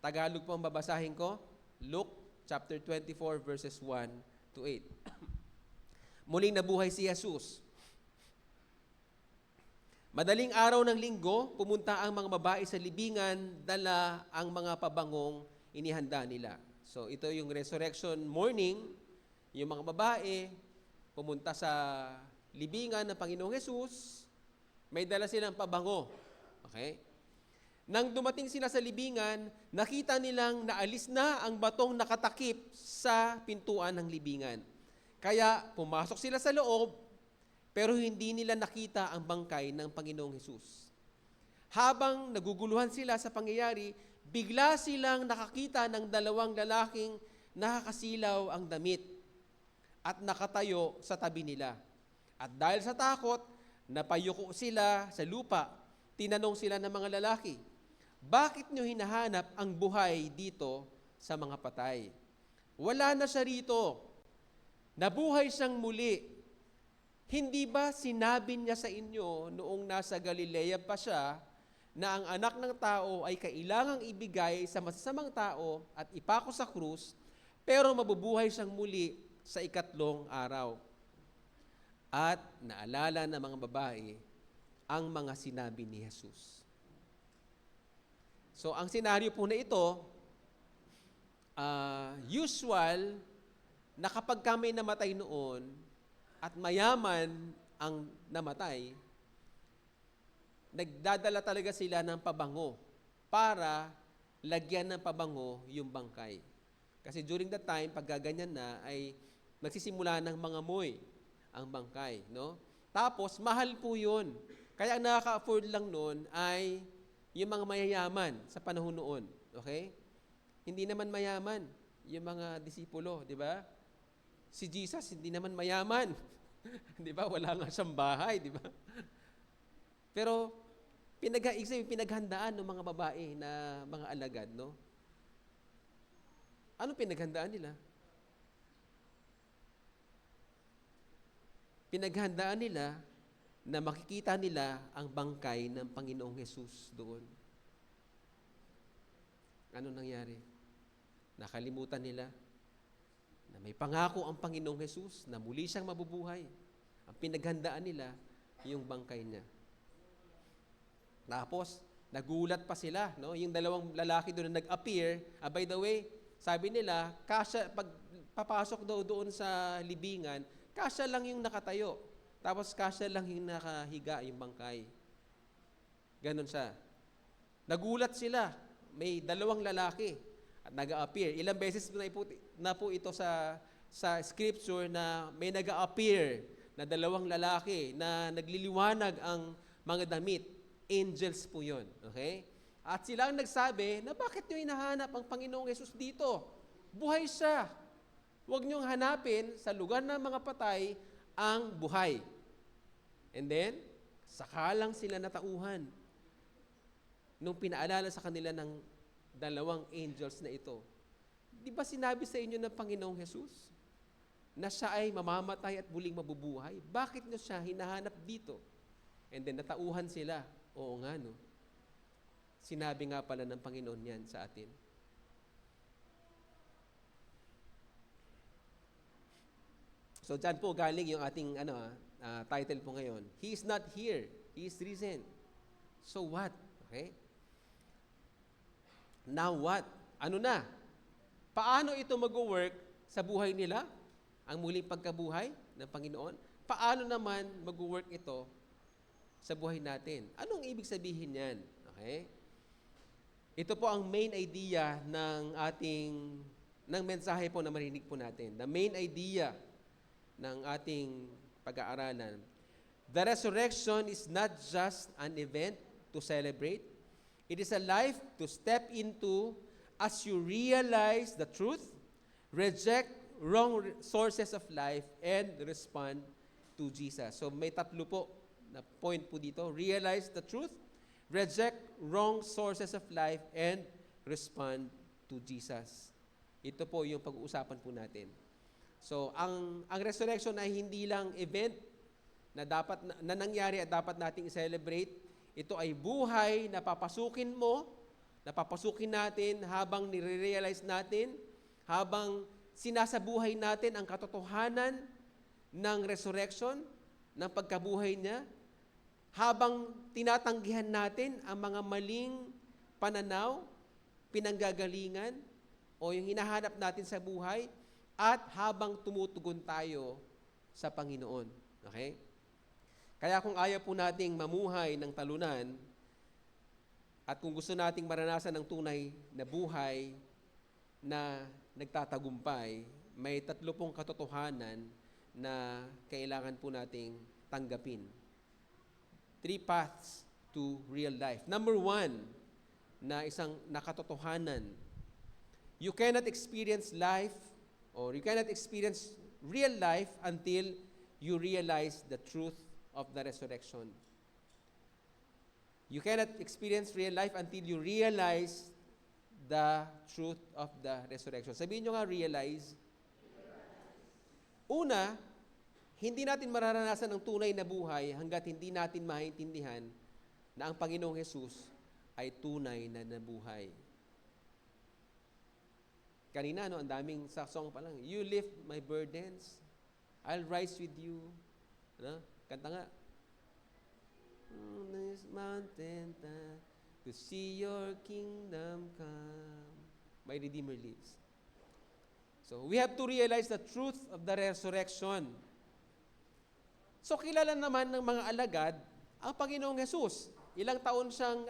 Tagalog po ang babasahin ko. Luke chapter 24 verses 1-8. Muling nabuhay si Jesus. Madaling araw ng linggo, pumunta ang mga babae sa libingan, dala ang mga pabangong inihanda nila. So ito yung resurrection morning, yung mga babae pumunta sa libingan ng Panginoong Hesus, may dala silang pabango. Okay? Nang dumating sila sa libingan, nakita nilang naalis na ang batong nakatakip sa pintuan ng libingan. Kaya pumasok sila sa loob, pero hindi nila nakita ang bangkay ng Panginoong Hesus. Habang naguguluhan sila sa pangyayari, bigla silang nakakita ng dalawang lalaking nakakasilaw ang damit at nakatayo sa tabi nila. At dahil sa takot, napayuko sila sa lupa. Tinanong sila ng mga lalaki, bakit nyo hinahanap ang buhay dito sa mga patay? Wala na siya rito. Nabuhay siyang muli. Hindi ba sinabi niya sa inyo noong nasa Galilea pa siya na ang anak ng tao ay kailangang ibigay sa masasamang tao at ipako sa krus, pero mabubuhay siyang muli sa ikatlong araw? At naalala ng mga babae ang mga sinabi ni Jesus. So, ang senaryo po na ito, usual na kapag kami namatay noon, at mayaman ang namatay, nagdadala talaga sila ng pabango para lagyan ng pabango yung bangkay. Kasi during that time, pag gaganyan na, ay nagsisimula ng mga moy ang bangkay. No? Tapos, mahal po yun. Kaya ang nakaka-afford lang noon ay yung mga mayayaman sa panahon noon. Okay? Hindi naman mayaman yung mga disipulo, di ba? Si Jesus, hindi naman mayaman. Di ba? Wala nga siyang bahay, di ba? Pero, pinaghandaan ng mga babae na mga alagad, no? Anong pinaghandaan nila? Pinaghandaan nila na makikita nila ang bangkay ng Panginoong Hesus doon. Ano nangyari? Nakalimutan nila na may pangako ang Panginoong Hesus na muli siyang mabubuhay. Ang pinaghandaan nila, yung bangkay niya. Tapos, nagulat pa sila. No? Yung dalawang lalaki doon na nag-appear, by the way, sabi nila, kasya, pag papasok daw doon sa libingan, kasya lang yung nakatayo. Tapos kasya lang yung nakahiga, yung bangkay. Ganon siya. Nagulat sila. May dalawang lalaki at nag-appear. Ilang beses na po ito sa scripture na may nag-appear na dalawang lalaki na nagliliwanag ang mga damit. Angels po yun. Okay? At sila ang nagsabi na bakit nyo hinahanap ang Panginoong Yesus dito? Buhay siya. Huwag nyong hanapin sa lugar ng mga patay ang buhay. And then, saka lang sila natauhan nung pinaalala sa kanila ng dalawang angels na ito. Di ba sinabi sa inyo ng Panginoong Yesus na siya ay mamamatay at muling mabubuhay? Bakit nyo siya hinahanap dito? And then, natauhan sila. Oo nga, no? Sinabi nga pala ng Panginoon yan sa atin. So, dyan po galing yung ating title po ngayon. He is not here. He is risen. So what? Okay? Now what? Ano na? Paano ito mag-work sa buhay nila? Ang muling pagkabuhay ng Panginoon? Paano naman mag-work ito sa buhay natin? Anong ibig sabihin yan? Okay? Ito po ang main idea ng mensahe po na marinig po natin. The main idea ng ating pag-aaralan. The resurrection is not just an event to celebrate. It is a life to step into as you realize the truth, reject wrong sources of life, and respond to Jesus. So may tatlo po na point po dito. Realize the truth, reject wrong sources of life, and respond to Jesus. Ito po yung pag-uusapan po natin. So, ang resurrection ay hindi lang event na nangyari at dapat nating i-celebrate. Ito ay buhay na papasukin mo, na papasukin natin habang nire-realize natin, habang sinasabuhay natin ang katotohanan ng resurrection, ng pagkabuhay niya, habang tinatanggihan natin ang mga maling pananaw, pinanggagalingan, o yung hinahanap natin sa buhay, at habang tumutugon tayo sa Panginoon. Okay? Kaya kung ayaw po nating mamuhay ng talunan, at kung gusto nating maranasan ng tunay na buhay na nagtatagumpay, may tatlo pong katotohanan na kailangan po nating tanggapin. 3 paths to real life. Number 1, na isang nakatotohanan. You cannot experience life or you cannot experience real life until you realize the truth of the resurrection. You cannot experience real life until you realize the truth of the resurrection. Sabihin nyo nga, realize. Una, hindi natin mararanasan ang tunay na buhay hanggat hindi natin maintindihan na ang Panginoong Hesus ay tunay na nabuhay. Kanina, ang daming sa song pa lang, you lift my burdens, I'll rise with you. Kanta nga. On this mountain to see your kingdom come. My Redeemer lives. So, we have to realize the truth of the resurrection. So kilala naman ng mga alagad ang Panginoong Jesus. Ilang taon siyang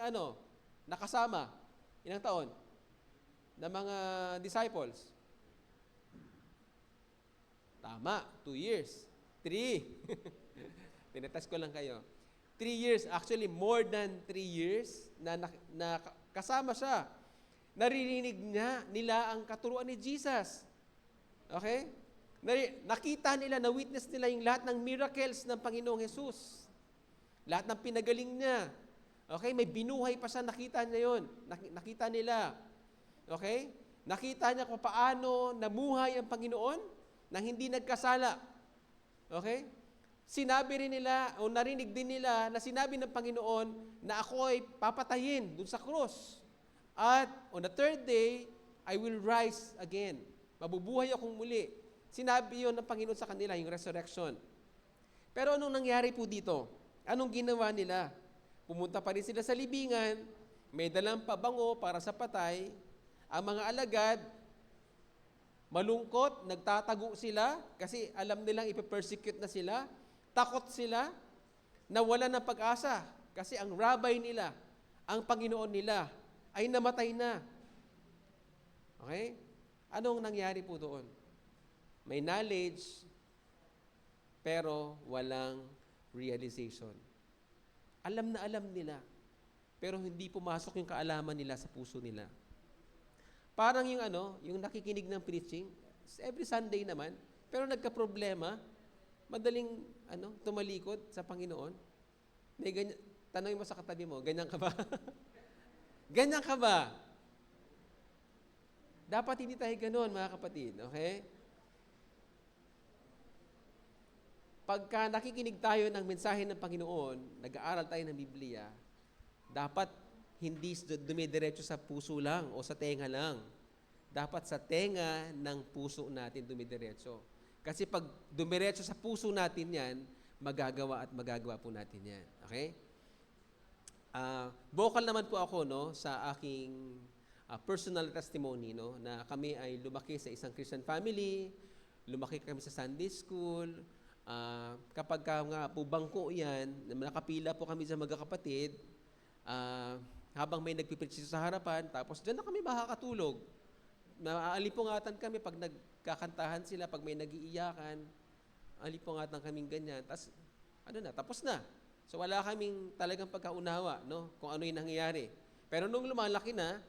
nakasama? Ilang taon? Na mga disciples? Tama, 2 years. 3. Tinatest ko lang kayo. 3 years, actually more than 3 years na kasama siya. Naririnig nila ang katuruan ni Jesus. Okay? Nakita nila, na-witness nila yung lahat ng miracles ng Panginoong Jesus. Lahat ng pinagaling niya. Okay? May binuhay pa siya, nakita niya yun. Nakita nila. Okay? Nakita niya kung paano namuhay ang Panginoon na hindi nagkasala. Okay? Sinabi rin nila, o narinig din nila, na sinabi ng Panginoon na ako ay papatayin dun sa krus. At on the 3rd day, I will rise again. Mabubuhay akong muli. Sinabi yun ng Panginoon sa kanila, yung resurrection. Pero anong nangyari po dito? Anong ginawa nila? Pumunta pa rin sila sa libingan, may dalang pabango para sa patay. Ang mga alagad, malungkot, nagtatago sila kasi alam nilang ipe-persecute na sila. Takot sila, nawala ng pag-asa kasi ang rabbi nila, ang Panginoon nila, ay namatay na. Okay? Anong nangyari po doon? May knowledge, pero walang realization. Alam na alam nila, pero hindi pumasok yung kaalaman nila sa puso nila. Parang yung nakikinig ng preaching, every Sunday naman, pero nagka-problema, madaling tumalikod sa Panginoon. May ganyan, tanongin mo sa katabi mo, ganyan ka ba? Ganyan ka ba? Dapat hindi tayo ganoon, mga kapatid. Okay? Pagka nakikinig tayo ng mensahe ng Panginoon, nag-aaral tayo ng Biblia, dapat hindi dumidiretso sa puso lang o sa tenga lang. Dapat sa tenga ng puso natin dumidiretso. Kasi pag dumiretso sa puso natin yan, magagawa po natin yan. Okay? Vocal naman po ako sa aking personal testimony na kami ay lumaki sa isang Christian family, lumaki kami sa Sunday school. Kapag nga po bangko yan, nakapila po kami sa magkakapatid, habang may nagpipreach sa harapan, tapos dyan na kami makakatulog. Alipungatan kami pag nagkakantahan sila, pag may nagiiyakan, alipungatan kaming ganyan. Tapos na. So wala kaming talagang pagkaunawa, kung ano yung nangyayari. Pero nung lumalaki na,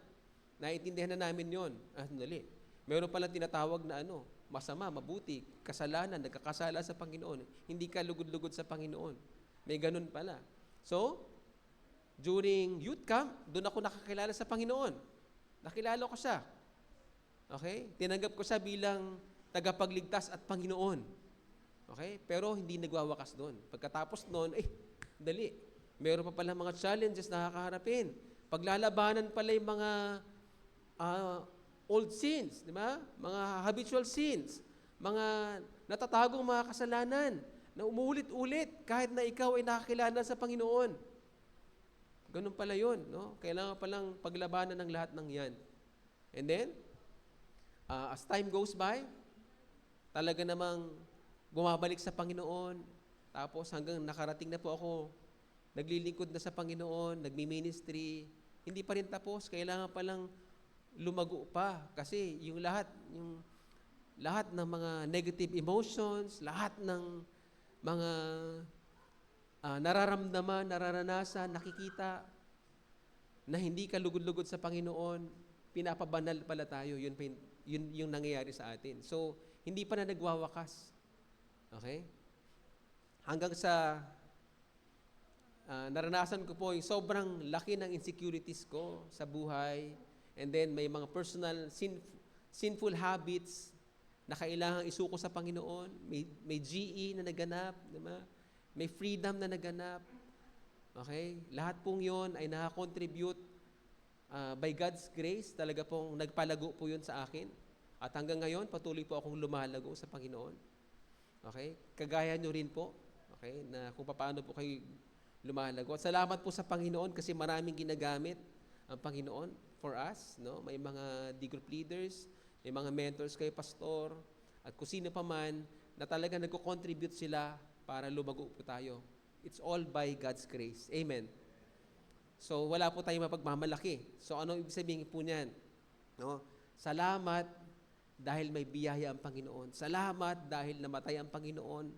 naiintindihan na namin yon. Dali. Meron palang tinatawag na masama, mabuti, kasalanan, nagkakasala sa Panginoon. Hindi ka lugod-lugod sa Panginoon. May ganun pala. So, during youth camp, doon ako nakakilala sa Panginoon. Nakilala ko siya. Okay? Tinanggap ko siya bilang tagapagligtas at Panginoon. Okay? Pero hindi nagwawakas doon. Pagkatapos noon, dali. Meron pa pala mga challenges na kakaharapin. Paglalabanan pala yung mga old sins, di ba? Mga habitual sins. Mga natatagong mga kasalanan na umuulit-ulit kahit na ikaw ay nakakilala sa Panginoon. Ganun pala yun, Kailangan palang paglabanan ng lahat ng yan. And then, as time goes by, talaga namang bumabalik sa Panginoon. Tapos hanggang nakarating na po ako, naglilingkod na sa Panginoon, nagmi-ministry. Hindi pa rin tapos, kailangan palang lumago pa. Kasi yung lahat ng mga negative emotions, lahat ng mga nararamdaman, nararanasan, nakikita na hindi ka lugod-lugod sa Panginoon, pinapabanal pala tayo. Yun yung nangyayari sa atin. So, hindi pa na nagwawakas. Okay? Hanggang sa naranasan ko po yung sobrang laki ng insecurities ko sa buhay, and then may mga personal sinful habits na kailangang isuko sa Panginoon. May GE na naganap, diba? May freedom na naganap. Okay? Lahat pong yon ay nakakontribute by God's grace. Talaga pong nagpalago po yun sa akin. At hanggang ngayon, patuloy po akong lumalago sa Panginoon. Okay? Kagaya nyo rin po. Okay? Na kung paano po kayo lumalago. At salamat po sa Panginoon kasi maraming ginagamit ang Panginoon for us. May mga D-group leaders, may mga mentors kayo, pastor, at kung sino pa man na talaga nagko-contribute sila para lumago po tayo. It's all by God's grace. Amen. So, wala po tayong mapagmamalaki. So, ano ibig sabihin po niyan? No? Salamat dahil may biyaya ang Panginoon. Salamat dahil namatay ang Panginoon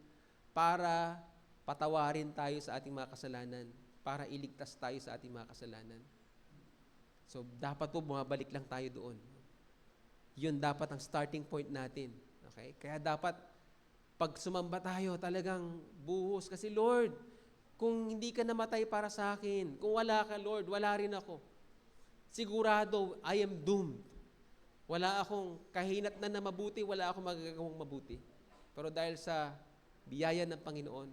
para patawarin tayo sa ating mga kasalanan, para iligtas tayo sa ating mga kasalanan. So, dapat po bumabalik lang tayo doon. Yun dapat ang starting point natin. Okay? Kaya dapat, pag sumamba tayo, talagang buhos. Kasi Lord, kung hindi ka namatay para sa akin, kung wala ka, Lord, wala rin ako. Sigurado, I am doomed. Wala akong kahinat na mabuti, wala akong magagawang mabuti. Pero dahil sa biyaya ng Panginoon,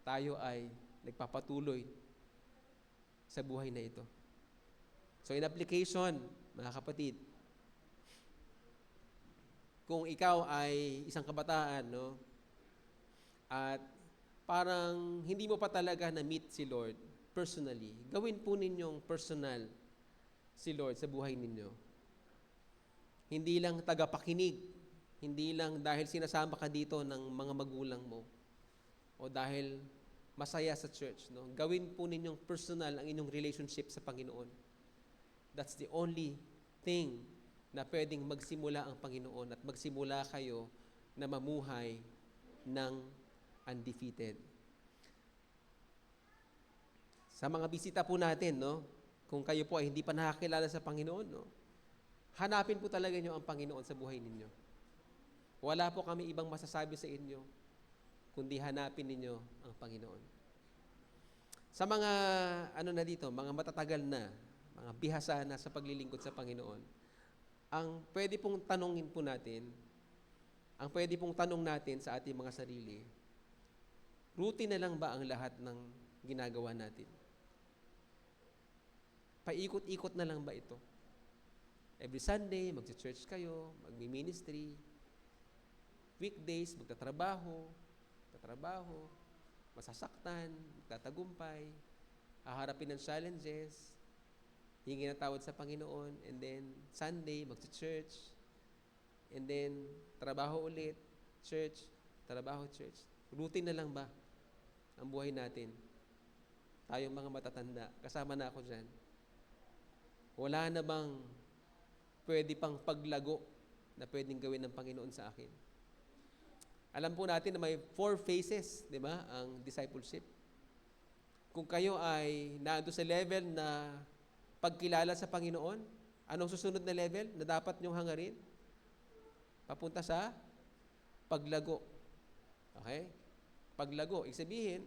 tayo ay nagpapatuloy sa buhay na ito. So in application, mga kapatid, kung ikaw ay isang kabataan, no, at parang hindi mo pa talaga na-meet si Lord personally, gawin po ninyong personal si Lord sa buhay ninyo. Hindi lang tagapakinig, hindi lang dahil sinasama ka dito ng mga magulang mo o dahil masaya sa church. No? Gawin po ninyong personal ang inyong relationship sa Panginoon. That's the only thing na pwedeng magsimula ang Panginoon at magsimula kayo na mamuhay ng undefeated. Sa mga bisita po natin, no, kung kayo po ay hindi pa nakakilala sa Panginoon, no, hanapin po talaga niyo ang Panginoon sa buhay ninyo. Wala po kami ibang masasabi sa inyo, kundi hanapin ninyo ang Panginoon. Sa mga, ano na dito, mga matatagal na, mga bihasa na sa paglilingkod sa Panginoon, ang pwede pong tanongin po natin, ang pwede pong tanong natin sa ating mga sarili, routine na lang ba ang lahat ng ginagawa natin? Paikot-ikot na lang ba ito? Every Sunday, magsa-church kayo, magmi-ministry, weekdays, magtatrabaho, masasaktan, magtatagumpay, haharapin ng challenges, hingi ng tawad sa Panginoon, and then Sunday, magsa-church, and then trabaho ulit, church, trabaho, church. Routine na lang ba ang buhay natin? Tayong mga matatanda, kasama na ako dyan. Wala na bang pwede pang paglago na pwedeng gawin ng Panginoon sa akin? Alam po natin na may 4 phases, di ba, ang discipleship. Kung kayo ay naando sa level na pagkilala sa Panginoon, anong susunod na level na dapat niyong hangarin? Papunta sa paglago. Okay? Paglago, ibig sabihin,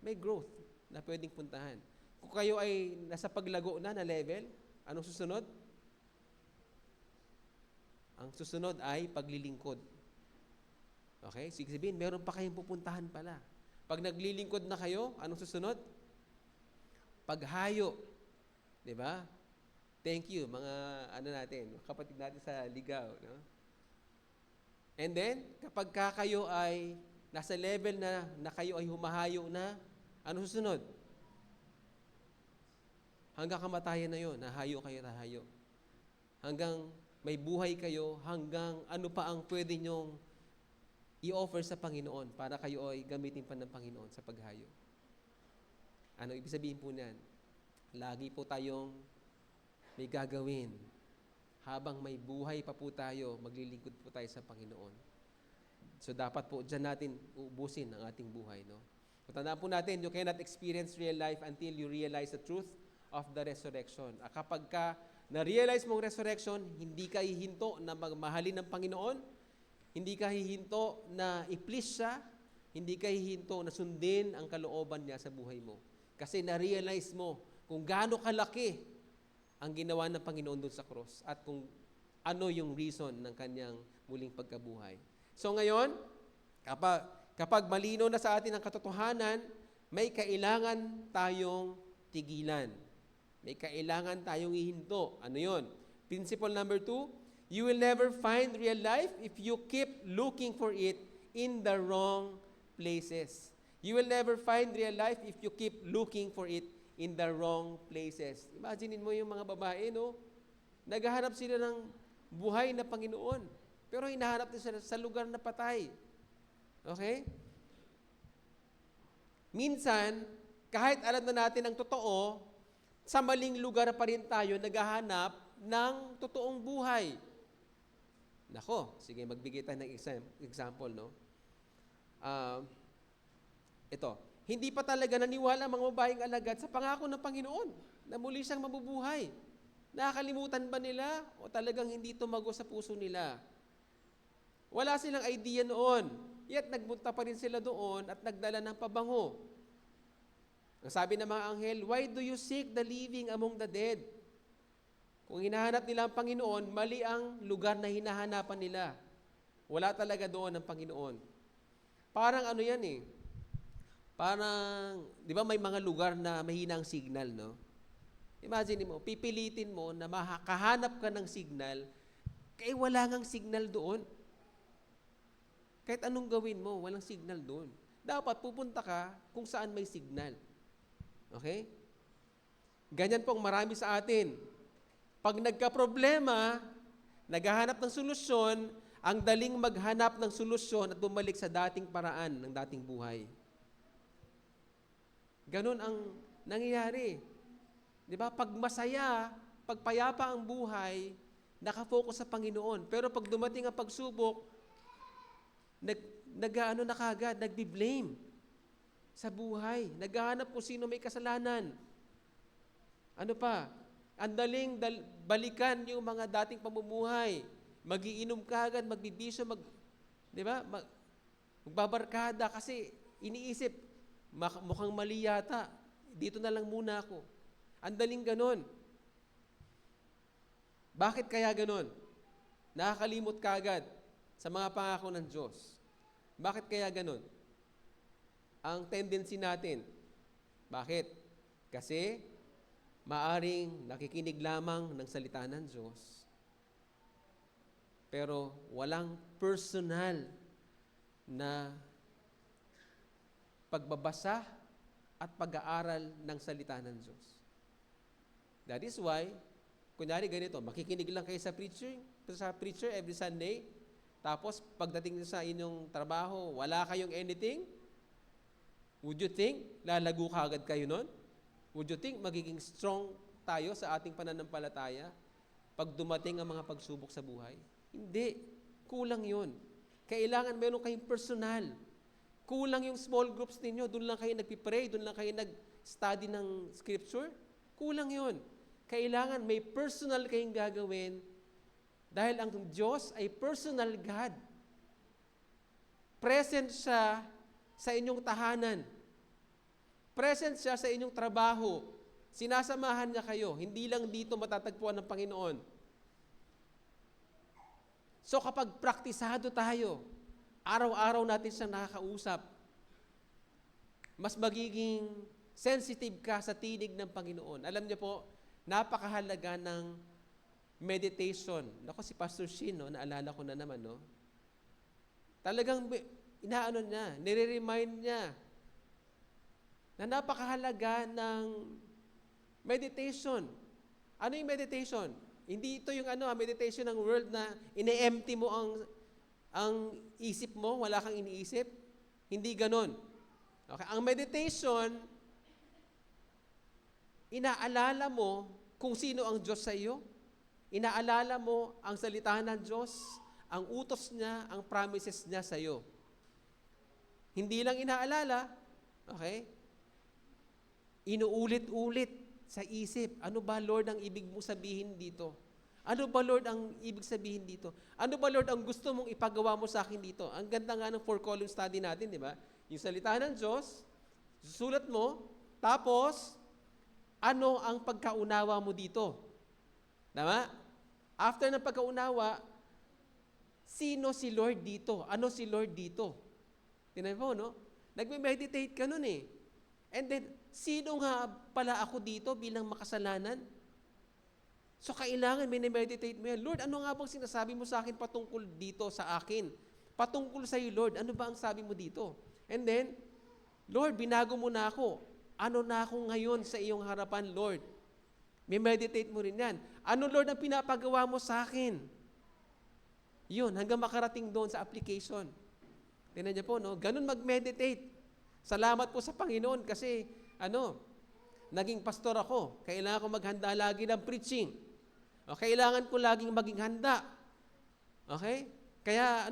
may growth na pwedeng puntahan. Kung kayo ay nasa paglago na level, anong susunod? Ang susunod ay paglilingkod. Okay? So, ibig sabihin, meron pa kayong pupuntahan pala. Pag naglilingkod na kayo, anong susunod? Paghayo. Diba? Thank you, mga natin, kapatid natin sa Ligaw. No? And then, kapag kayo ay nasa level na kayo ay humahayo na, ano susunod? Hanggang kamatayan na yun, nahayo kayo, nahayo. Hanggang may buhay kayo, hanggang ano pa ang pwede nyong i-offer sa Panginoon para kayo ay gamitin pa ng Panginoon sa paghayo. Ano ibig sabihin po niyan? Lagi po tayong may gagawin. Habang may buhay pa po tayo, maglilingkod po tayo sa Panginoon. So dapat po dyan natin uubusin ang ating buhay. No? So tandaan po natin, you cannot experience real life until you realize the truth of the resurrection. Kapag ka na-realize mong resurrection, hindi ka hihinto na magmahalin ng Panginoon, hindi ka hihinto na i-please siya, hindi ka hihinto na sundin ang kalooban niya sa buhay mo. Kasi na-realize mo kung gaano kalaki ang ginawa ng Panginoon doon sa cross at kung ano yung reason ng kanyang muling pagkabuhay. So ngayon, kapag malino na sa atin ang katotohanan, may kailangan tayong tigilan. May kailangan tayong ihinto. Ano yon? Principle number 2, you will never find real life if you keep looking for it in the wrong places. You will never find real life if you keep looking for it in the wrong places. Imaginin mo yung mga babae, no? Naghahanap sila ng buhay na Panginoon. Pero hinahanap nila sa lugar na patay. Okay? minsan, kahit alam na natin ang totoo, sa maling lugar pa rin tayo naghahanap ng totoong buhay. Nako, sige, magbigay tayo ng example, no? Ito, hindi pa talaga naniwala ang mga babaeng alagad sa pangako ng Panginoon na muli siyang mabubuhay. Nakakalimutan ba nila o talagang hindi tumago sa puso nila? Wala silang idea noon, yet nagpunta pa rin sila doon at nagdala ng pabango. Ang sabi ng mga anghel, why do you seek the living among the dead? Kung hinahanap nila ang Panginoon, mali ang lugar na hinahanapan nila. Wala talaga doon ang Panginoon. Parang ano yan eh, parang, di ba may mga lugar na mahina ang signal, no? Imagine mo, pipilitin mo na makahanap ka ng signal, kaya wala ngang signal doon. Kahit anong gawin mo, walang signal doon. Dapat pupunta ka kung saan may signal. Okay? Ganyan pong marami sa atin. Pag nagka-problema, naghahanap ng solusyon, ang daling maghanap ng solusyon at bumalik sa dating paraan ng dating buhay. Ganon ang nangyayari. Di ba? Pag masaya, pag payapa ang buhay, nakafocus sa Panginoon. Pero pag dumating ang pagsubok, nagbi-blame sa buhay. Naghahanap kung sino may kasalanan. Ano pa? Ang daling balikan yung mga dating pamumuhay. Magiinom ka agad, magbibisyo, di ba? Magbabarkada kasi iniisip, mukhang mali yata. Dito na lang muna ako. Ang daling ganon. Bakit kaya ganon? Nakakalimot ka agad sa mga pangako ng Diyos. Bakit kaya ganon? Ang tendency natin. Bakit? Kasi maaring nakikinig lamang ng salita ng Diyos, pero walang personal na pagbabasa at pag-aaral ng salita ng Diyos. That is why, kunyari ganito, makikinig lang kayo sa preacher every Sunday, tapos pagdating sa inyong trabaho, wala kayong anything, would you think, lalago kagad kayo nun? Would you think, magiging strong tayo sa ating pananampalataya pag dumating ang mga pagsubok sa buhay? Hindi. Kulang yun. Kailangan meron kayong personal. Kulang yung small groups ninyo, doon lang kayo nagpipray, doon lang kayo nag-study ng scripture. Kulang yun. Kailangan may personal kayong gagawin dahil ang Diyos ay personal God. Present siya sa inyong tahanan. Present siya sa inyong trabaho. Sinasamahan niya kayo. Hindi lang dito matatagpuan ng Panginoon. So kapag praktisado tayo, araw-araw natin siyang nakakausap, mas magiging sensitive ka sa tinig ng Panginoon. Alam niyo po, napakahalaga ng meditation. Nako, si Pastor Shin, no, naalala ko na naman, no? Talagang inaano niya, nire-remind niya na napakahalaga ng meditation. Ano yung meditation? Hindi ito yung meditation ng world na ine-empty mo ang isip mo, wala kang iniisip. Hindi ganon. Okay? Ang meditation, inaalala mo kung sino ang Diyos sa iyo. Inaalala mo ang salita ng Diyos, ang utos niya, ang promises niya sa iyo. Hindi lang inaalala, okay? Inuulit-ulit sa isip. Ano ba, Lord, ang ibig mong sabihin dito? Ano ba, Lord, ang ibig sabihin dito? Ano ba, Lord, ang gusto mong ipagawa mo sa akin dito? Ang ganda nga ng 4-column study natin, di ba? Yung salita ng Diyos, susulat mo, tapos, ano ang pagkaunawa mo dito? Tama? After ng pagkaunawa, sino si Lord dito? Ano si Lord dito? Tingnan mo, no? Nagme-meditate ka nun eh. And then, sino nga pala ako dito bilang makasalanan? So, kailangan meditate mo yan. Lord, ano nga bang sinasabi mo sa akin patungkol dito sa akin? Patungkol sa iyo, Lord, ano ba ang sabi mo dito? And then, Lord, binago mo na ako. Ano na ako ngayon sa iyong harapan, Lord? May meditate mo rin yan. Ano, Lord, ang pinapagawa mo sa akin? Yun, hanggang makarating doon sa application. Tingnan niyo po, no? Ganun mag-meditate. Salamat po sa Panginoon kasi, naging pastor ako. Kailangan ko maghanda lagi ng preaching. O, kailangan ko laging maging handa. Okay? Kaya,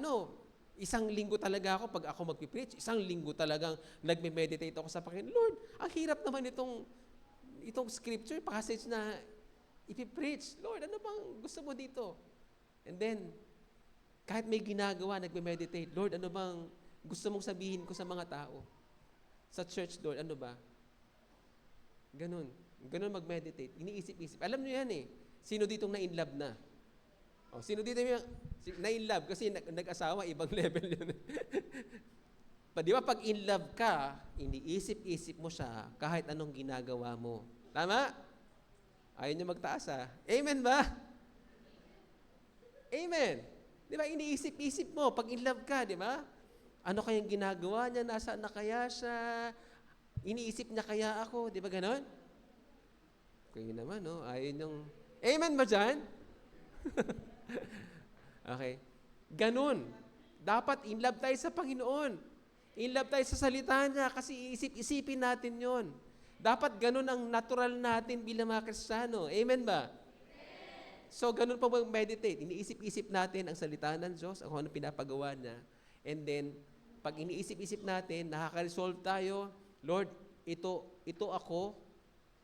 isang linggo talaga ako pag ako magpipreach. Isang linggo talagang nagme-meditate ako sa Panginoon. Lord, ang hirap naman itong scripture, passage na ipipreach. Lord, ano bang gusto mo dito? And then, kahit may ginagawa, nagme-meditate. Lord, ano bang gusto mong sabihin ko sa mga tao? Sa church, Lord, ano ba? Ganun mag-meditate. Iniisip-isip. Alam niyo yan eh. Sino ditong na-inlove na? O, sino dito yung na-inlove? Kasi nag-asawa, ibang level yun. Di ba pag in-love ka, iniisip-isip mo siya kahit anong ginagawa mo. Tama? Ayaw niyo magtaas Amen ba? Amen. Di ba? Iniisip-isip mo pag in-love ka, di ba? Ano kayang ginagawa niya? Nasaan na kaya siya? Iniisip niya kaya ako? Di ba ganon? Kayo naman, ayaw niyong... Amen ba dyan? Okay. Ganon. Dapat in love tayo sa Panginoon. In love tayo sa salita niya kasi isip-isipin natin yon. Dapat ganon ang natural natin bilang mga Kristiyano. Amen ba? Amen. So, ganon pa mag-meditate. Iniisip-isip natin ang salita ng Diyos, kung ano pinapagawa niya. And then, pag iniisip-isip natin, nakaka-resolve tayo, Lord, ito ako,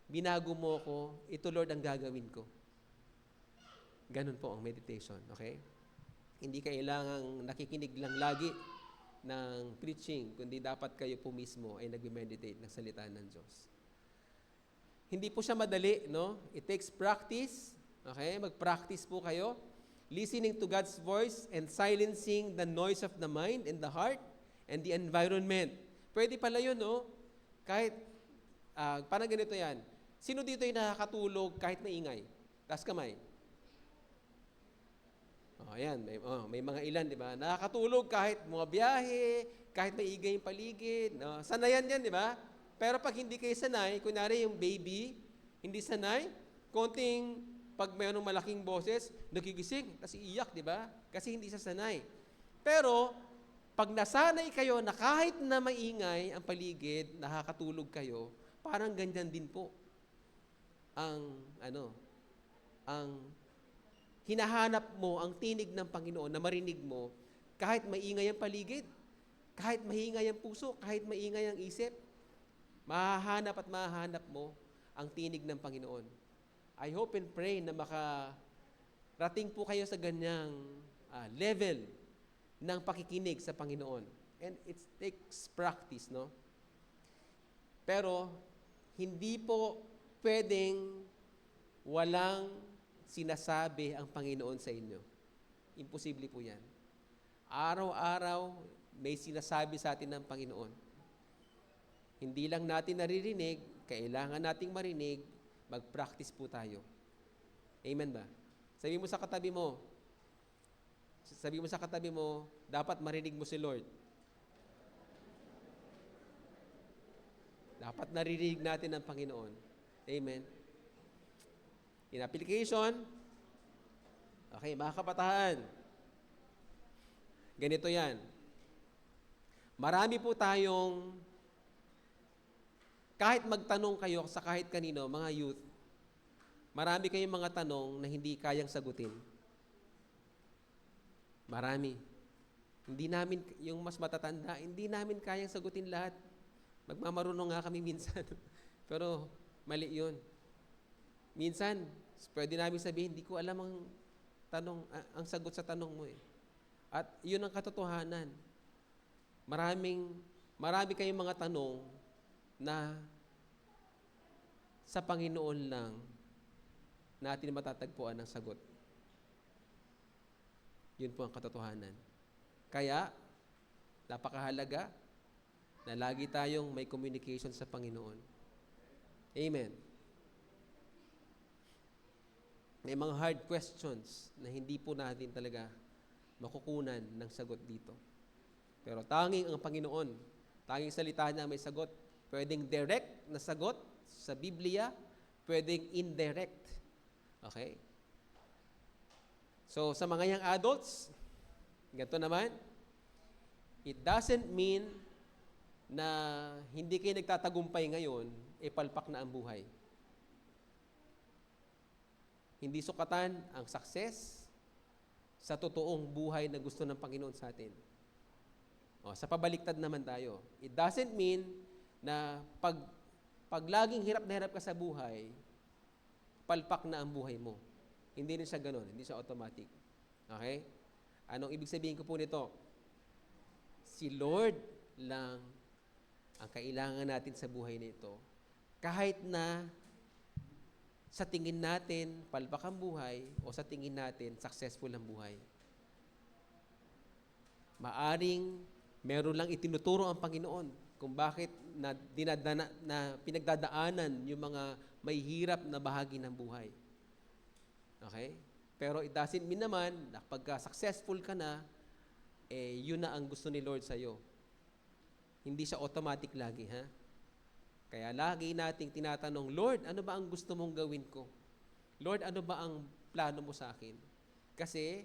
binago mo ko, ito Lord ang gagawin ko. Ganun po ang meditation, okay? Hindi kailangang nakikinig lang lagi ng preaching, kundi dapat kayo po mismo ay nagme-meditate ng salita ng Diyos. Hindi po siya madali, no? It takes practice, okay? Mag-practice po kayo. Listening to God's voice and silencing the noise of the mind and the heart and the environment. Pwede pala yun, no? Kahit, parang ganito yan. Sino dito yung nakakatulog kahit maingay? Taas kamay. Ayan, may mga ilan, di ba? Nakakatulog kahit mga biyahe, kahit maingay yung paligid. Sanayan yan, di ba? Pero pag hindi kayo sanay, kunyari yung baby, hindi sanay, pag mayroong malaking boses, nagigising, kasi iyak, di ba? Kasi hindi siya sanay. Pero, pag nasanay kayo na kahit na maingay ang paligid, nakakatulog kayo, parang ganyan din po ang hinahanap mo, ang tinig ng Panginoon na marinig mo, kahit maingay ang paligid, kahit maingay ang puso, kahit maingay ang isip, mahahanap at mahahanap mo ang tinig ng Panginoon. I hope and pray na makarating po kayo sa ganyang level ng pakikinig sa Panginoon. And it takes practice, no? Pero, hindi po pwedeng walang sinasabi ang Panginoon sa inyo. Imposible po yan. Araw-araw, may sinasabi sa atin ng Panginoon. Hindi lang natin naririnig, kailangan nating marinig, mag-practice po tayo. Amen ba? Sabi mo sa katabi mo, dapat marinig mo si Lord. Dapat naririnig natin ang Panginoon. Amen. In application, okay, mga kabataan, ganito yan. Marami po tayong, kahit magtanong kayo sa kahit kanino, mga youth, marami kayong mga tanong na hindi kayang sagutin. Marami. Hindi namin, yung mas matatanda, hindi namin kayang sagutin lahat. Magmamarunong nga kami minsan. Pero mali yun. Minsan, pwede namin sabihin, hindi ko alam ang sagot sa tanong mo eh. At yun ang katotohanan. Marami kayong mga tanong na sa Panginoon lang natin matatagpuan ang sagot. Yun po ang katotohanan. Kaya, napakahalaga na lagi tayong may communication sa Panginoon. Amen. May mga hard questions na hindi po natin talaga makukunan ng sagot dito. Pero tanging ang Panginoon, tanging salita niya may sagot. Pwedeng direct na sagot sa Biblia, pwedeng indirect. Okay? So, sa mga young adults, ganito naman, it doesn't mean na hindi kayo nagtatagumpay ngayon, palpak na ang buhay. Hindi sukatan ang success sa totoong buhay na gusto ng Panginoon sa atin. Sa pabaliktad naman tayo. It doesn't mean na pag laging hirap na hirap ka sa buhay, palpak na ang buhay mo. Hindi rin siya ganun. Hindi siya automatic. Okay? Anong ibig sabihin ko po nito? Si Lord lang ang kailangan natin sa buhay nito. Kahit na sa tingin natin palpak ang buhay o sa tingin natin successful ang buhay. Maaring meron lang itinuturo ang Panginoon kung bakit na pinagdadaanan yung mga may hirap na bahagi ng buhay. Okay? Pero it doesn't mean naman na pagka successful ka na, yun na ang gusto ni Lord sa'yo. Hindi siya automatic lagi, ha? Kaya lagi nating tinatanong, Lord, ano ba ang gusto mong gawin ko? Lord, ano ba ang plano mo sa akin? Kasi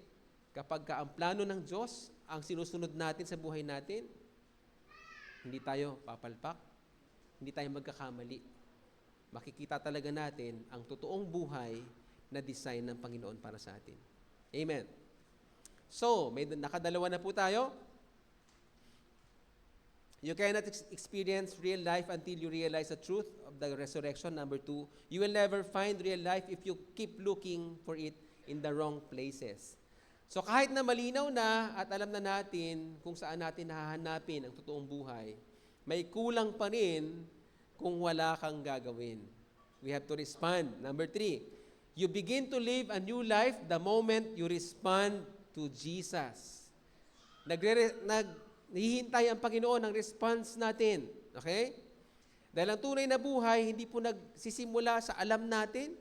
kapag ang plano ng Diyos ang sinusunod natin sa buhay natin, hindi tayo papalpak, hindi tayo magkakamali. Makikita talaga natin ang totoong buhay na design ng Panginoon para sa atin. Amen. So, nakadalawa na po tayo. You cannot experience real life until you realize the truth of the resurrection. Number 2, you will never find real life if you keep looking for it in the wrong places. So kahit na malinaw na at alam na natin kung saan natin hahanapin ang totoong buhay, may kulang pa rin kung wala kang gagawin. We have to respond. Number 3, you begin to live a new life the moment you respond to Jesus. Nahihintay ang Panginoon ang response natin. Okay? Dahil ang tunay na buhay, hindi po nagsisimula sa alam natin.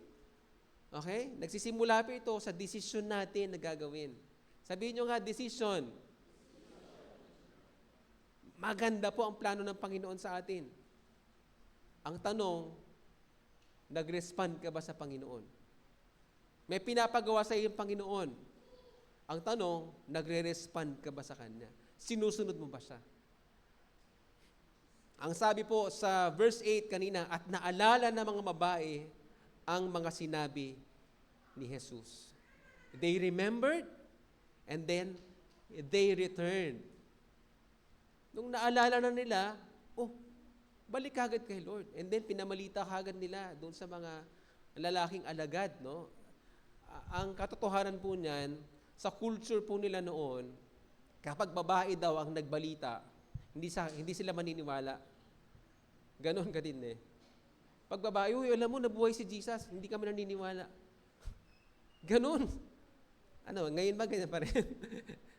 Okay? Nagsisimula po ito sa decision natin na gagawin. Sabihin nyo nga, decision. Maganda po ang plano ng Panginoon sa atin. Ang tanong, nag-respond ka ba sa Panginoon? May pinapagawa sa iyo yung Panginoon. Ang tanong, nagre-respond ka ba sa Kanya? Sinusunod mo ba siya? Ang sabi po sa verse 8 kanina, at naalala ng mga babae ang mga sinabi ni Jesus. They remembered and then they returned. Nung naalala na nila, balik agad kay Lord. And then pinamalita agad nila doon sa mga lalaking alagad. No? Ang katotohanan po niyan, sa culture po nila noon, kapag babae daw ang nagbalita, hindi sila maniniwala. Ganon ka din eh. Pag babae, alam mo, nabuhay si Jesus, hindi kami naniniwala. Ganon. Ngayon ba ganyan pa rin?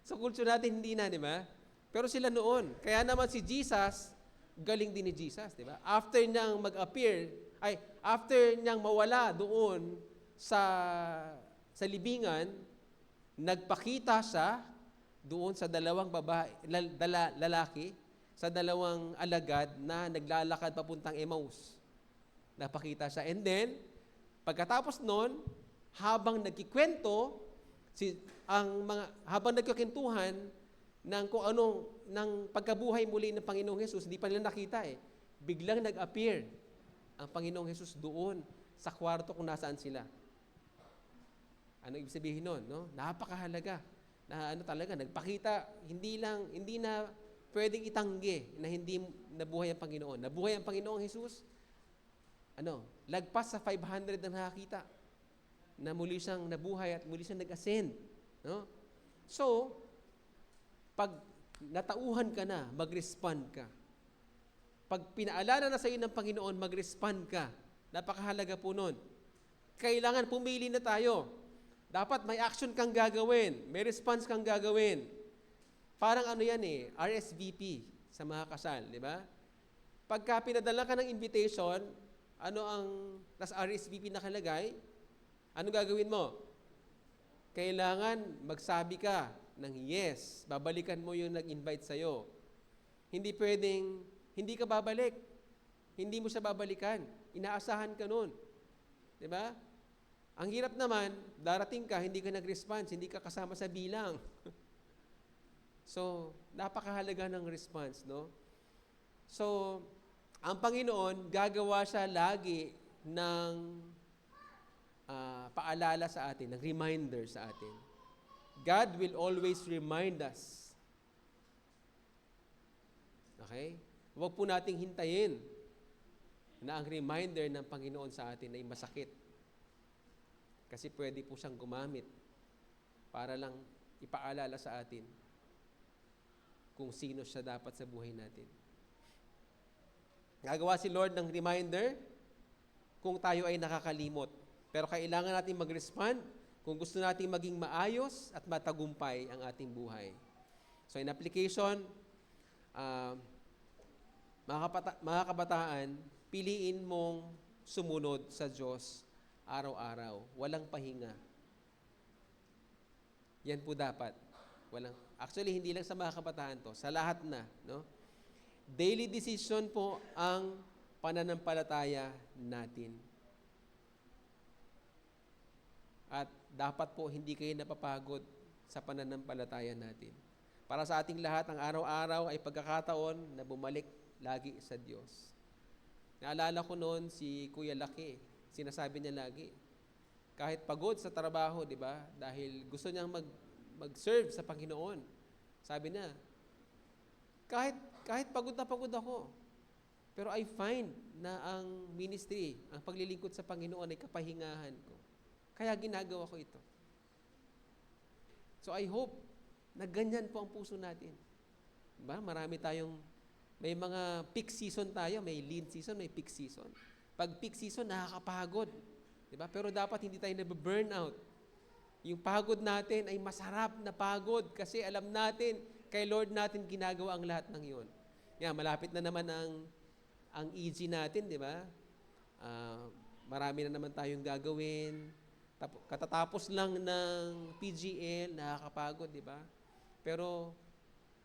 Sa culture natin, hindi na, di ba? Pero sila noon. Kaya naman si Jesus, galing din ni Jesus, di ba? After niyang mag-appear, after niyang mawala doon sa libingan, nagpakita siya doon sa dalawang lalaki, sa dalawang alagad na naglalakad papuntang Emmaus. Napakita siya. And then, pagkatapos nun, habang nagkikwento, habang nagkikwentuhan ng kung anong, ng pagkabuhay muli ng Panginoong Hesus, hindi pa nila nakita eh. Biglang nag-appear ang Panginoong Hesus doon sa kwarto kung nasaan sila. Ano ibig sabihin nun? No? Napakahalaga. Na talaga, nagpakita, hindi na pwedeng itanggi na hindi nabuhay ang Panginoon. Nabuhay ang Panginoong Hesus, lagpas sa 500 na nakakita na muli siyang nabuhay at muli siyang nag-ascend. No? So, pag natauhan ka na, mag-respond ka. Pag pinaalala na sa iyo ng Panginoon, mag-respond ka. Napakahalaga po nun. Kailangan pumili na tayo. Dapat may action kang gagawin. May response kang gagawin. Parang RSVP sa mga kasal, di ba? Pagka pinadala ka ng invitation, ano ang nasa RSVP nakalagay? Ano gagawin mo? Kailangan magsabi ka ng yes. Babalikan mo yung nag-invite sa'yo. Hindi pwedeng, hindi ka babalik. Hindi mo siya babalikan. Inaasahan ka nun. Di ba? Ang hirap naman, darating ka, hindi ka nag-response, hindi ka kasama sa bilang. So, napakahalaga ng response, no? So, ang Panginoon, gagawa siya lagi ng paalala sa atin, ng reminder sa atin. God will always remind us. Okay? Huwag po nating hintayin na ang reminder ng Panginoon sa atin ay masakit. Kasi pwede po siyang gumamit para lang ipaalala sa atin kung sino siya dapat sa buhay natin. Gagawa si Lord ng reminder kung tayo ay nakakalimot. Pero kailangan natin mag-respond kung gusto natin maging maayos at matagumpay ang ating buhay. So in application, mga kabataan, piliin mong sumunod sa Diyos araw-araw. Walang pahinga. Yan po dapat. Actually, hindi lang sa mga kabataan to. Sa lahat na. No? Daily decision po ang pananampalataya natin. At dapat po hindi kayo napapagod sa pananampalataya natin. Para sa ating lahat, ang araw-araw ay pagkakataon na bumalik lagi sa Diyos. Naalala ko noon si Kuya Laki, sinasabi niya lagi, kahit pagod sa trabaho, di ba? Dahil gusto niyang mag-serve sa Panginoon. Sabi niya, kahit pagod na pagod ako, pero I find na ang ministry, ang paglilingkod sa Panginoon ay kapahingahan ko. Kaya ginagawa ko ito. So I hope na ganyan po ang puso natin. Diba? May mga peak season tayo, may lean season, may peak season. Pag peak season, nakakapagod. Diba? Pero dapat hindi tayo nababurnout. Yung pagod natin ay masarap na pagod kasi alam natin, kay Lord natin ginagawa ang lahat ng iyon. Malapit na naman ang EG natin, di ba? Marami na naman tayong gagawin. Katatapos lang ng PGL, nakakapagod, di ba? Pero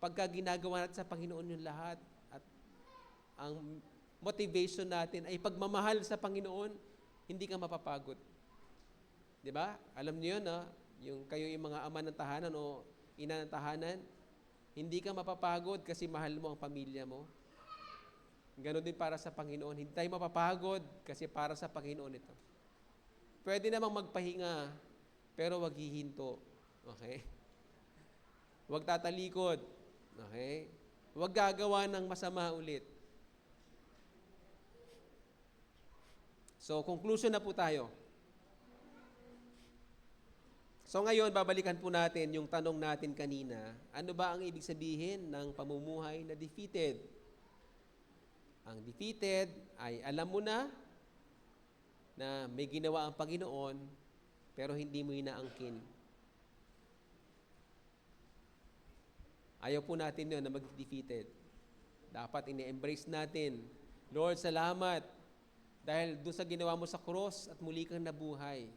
pagka ginagawa natin sa Panginoon yung lahat at ang motivation natin ay pagmamahal sa Panginoon, hindi ka mapapagod. Di ba? Alam niyo yun, kayo yung mga ama ng tahanan o ina ng tahanan, hindi ka mapapagod kasi mahal mo ang pamilya mo. Ganon din para sa Panginoon. Hindi tayo mapapagod kasi para sa Panginoon ito. Pwede namang magpahinga, pero wag hihinto. Okay? Wag tatalikod. Okay? Wag gagawa ng masama ulit. So, conclusion na po tayo. So ngayon, babalikan po natin yung tanong natin kanina. Ano ba ang ibig sabihin ng pamumuhay na defeated? Ang defeated ay alam mo na may ginawa ang Panginoon, pero hindi mo inaangkin. Ayaw po natin yun na mag-defeated. Dapat ini-embrace natin. Lord, salamat dahil doon sa ginawa mo sa cross at muli kang nabuhay.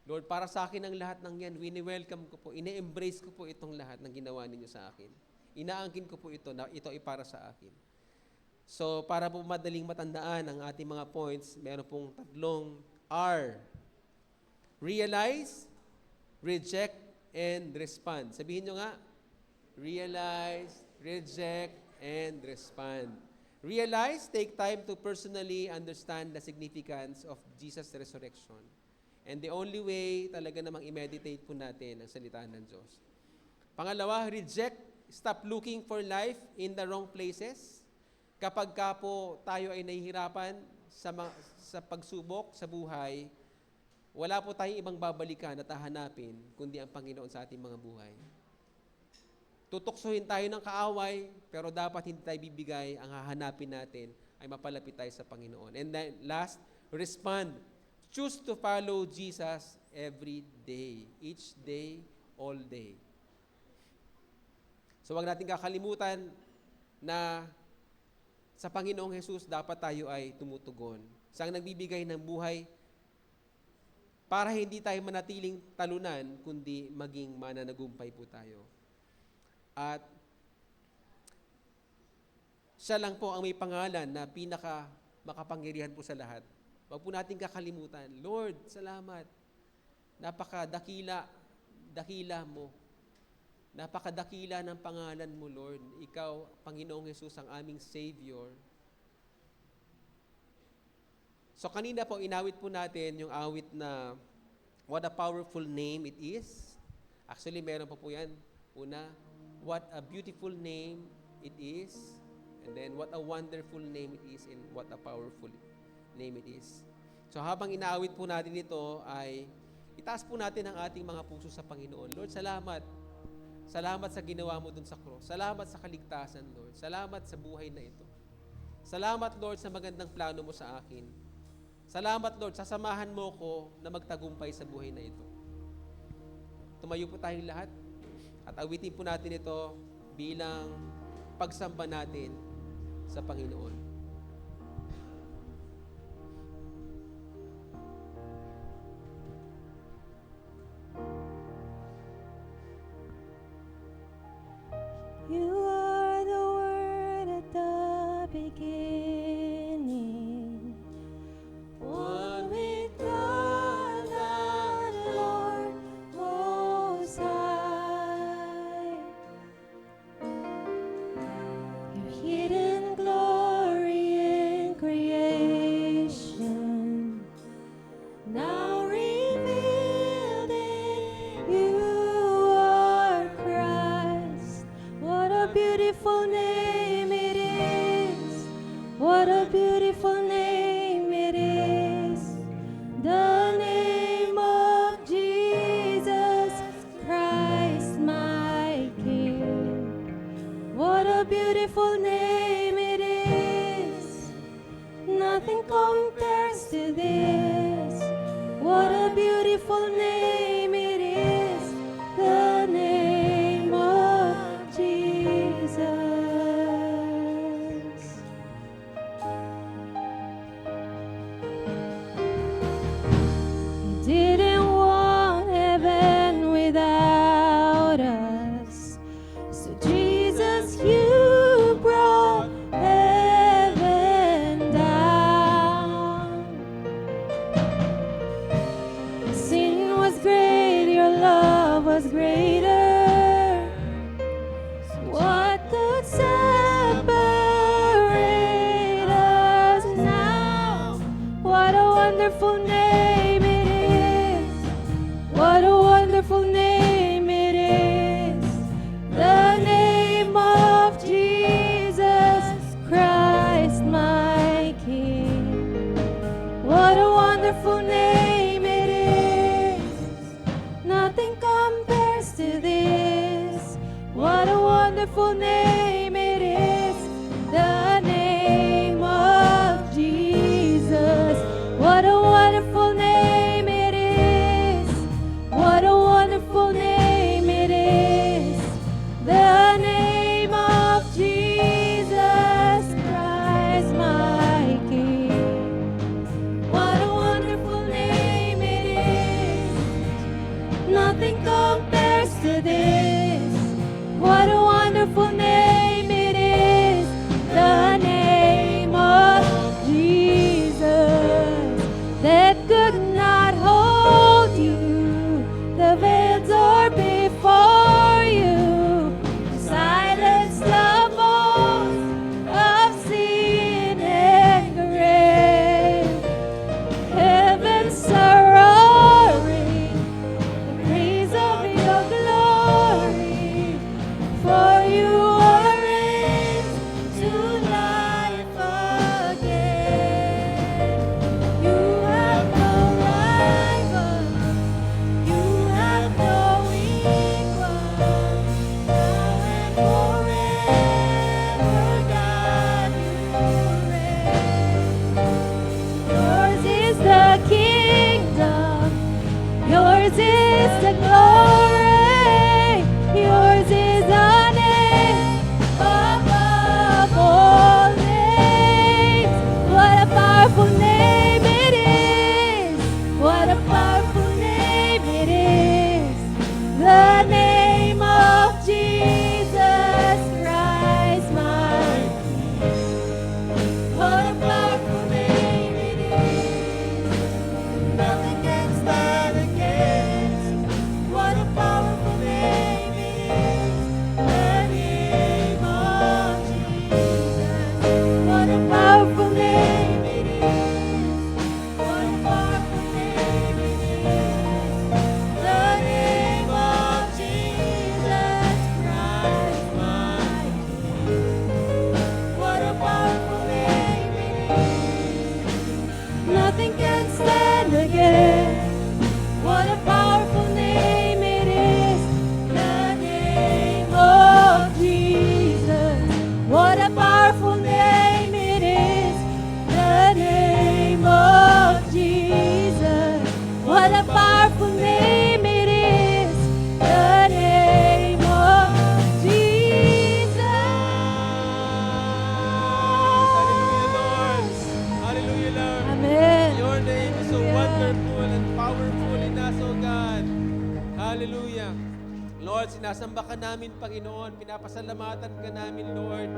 Lord, para sa akin ang lahat ng yan, wini-welcome ko po, ini-embrace ko po itong lahat ng ginawa ninyo sa akin. Inaangkin ko po ito na ito ay para sa akin. So, para po madaling matandaan ang ating mga points, meron pong 3 R. Realize, reject, and respond. Sabihin nyo nga, realize, reject, and respond. Realize, take time to personally understand the significance of Jesus' resurrection. And the only way talaga namang i-meditate po natin ang salita ng Diyos. Pangalawa, reject, stop looking for life in the wrong places. Kapag ka po tayo ay nahihirapan sa pagsubok sa buhay, wala po tayong ibang babalikan at hahanapin kundi ang Panginoon sa ating mga buhay. Tutuksohin tayo ng kaaway, pero dapat hindi tayo bibigay. Ang hahanapin natin ay mapalapit tayo sa Panginoon. And then last, respond. Choose to follow Jesus every day. Each day, all day. So wag natin kakalimutan na sa Panginoong Jesus dapat tayo ay tumutugon. Siyang nagbibigay ng buhay para hindi tayo manatiling talunan, kundi maging mananagumpay po tayo. At siya lang po ang may pangalan na pinaka makapangyarihan po sa lahat. Huwag po natin kakalimutan, Lord, salamat. Napakadakila mo. Napakadakila ng pangalan mo, Lord. Ikaw, Panginoong Jesus, ang aming Savior. So kanina po, inawit po natin yung awit na what a powerful name it is. Actually, meron pa po yan. Una, what a beautiful name it is. And then, what a wonderful name it is and what a powerful name it is. So habang inaawit po natin ito, ay itaas po natin ang ating mga puso sa Panginoon. Lord, salamat. Salamat sa ginawa mo dun sa cross. Salamat sa kaligtasan, Lord. Salamat sa buhay na ito. Salamat, Lord, sa magandang plano mo sa akin. Salamat, Lord, sasamahan mo ko na magtagumpay sa buhay na ito. Tumayo po tayong lahat at awitin po natin ito bilang pagsamba natin sa Panginoon. You are the Word at the beginning. One with God, the Lord Most High. Your hidden glory in creation, now revealed in you are Christ. What a beautiful name it is. What a beautiful name it is. The name of Jesus Christ, my King. What a beautiful name it is. Nothing compares to this. What a beautiful name it is. The name of Jesus. You didn't want heaven without us. So Jesus, you brought heaven down. Sin was great, your love was greater. What could separate us now? What a wonderful name it is. What a wonderful name it is. The name of Jesus Christ, my King. What a wonderful name it is. Nothing compares to this. What a wonderful name it is. The name of Jesus. What a wonderful name it is. What a wonderful name it is. The name of Jesus Christ, my King. What a wonderful name it is. Nothing compares to this. What a wonderful name it is. The Lord, sinasamba ka namin, Panginoon. Pinapasalamatan ka namin, Lord.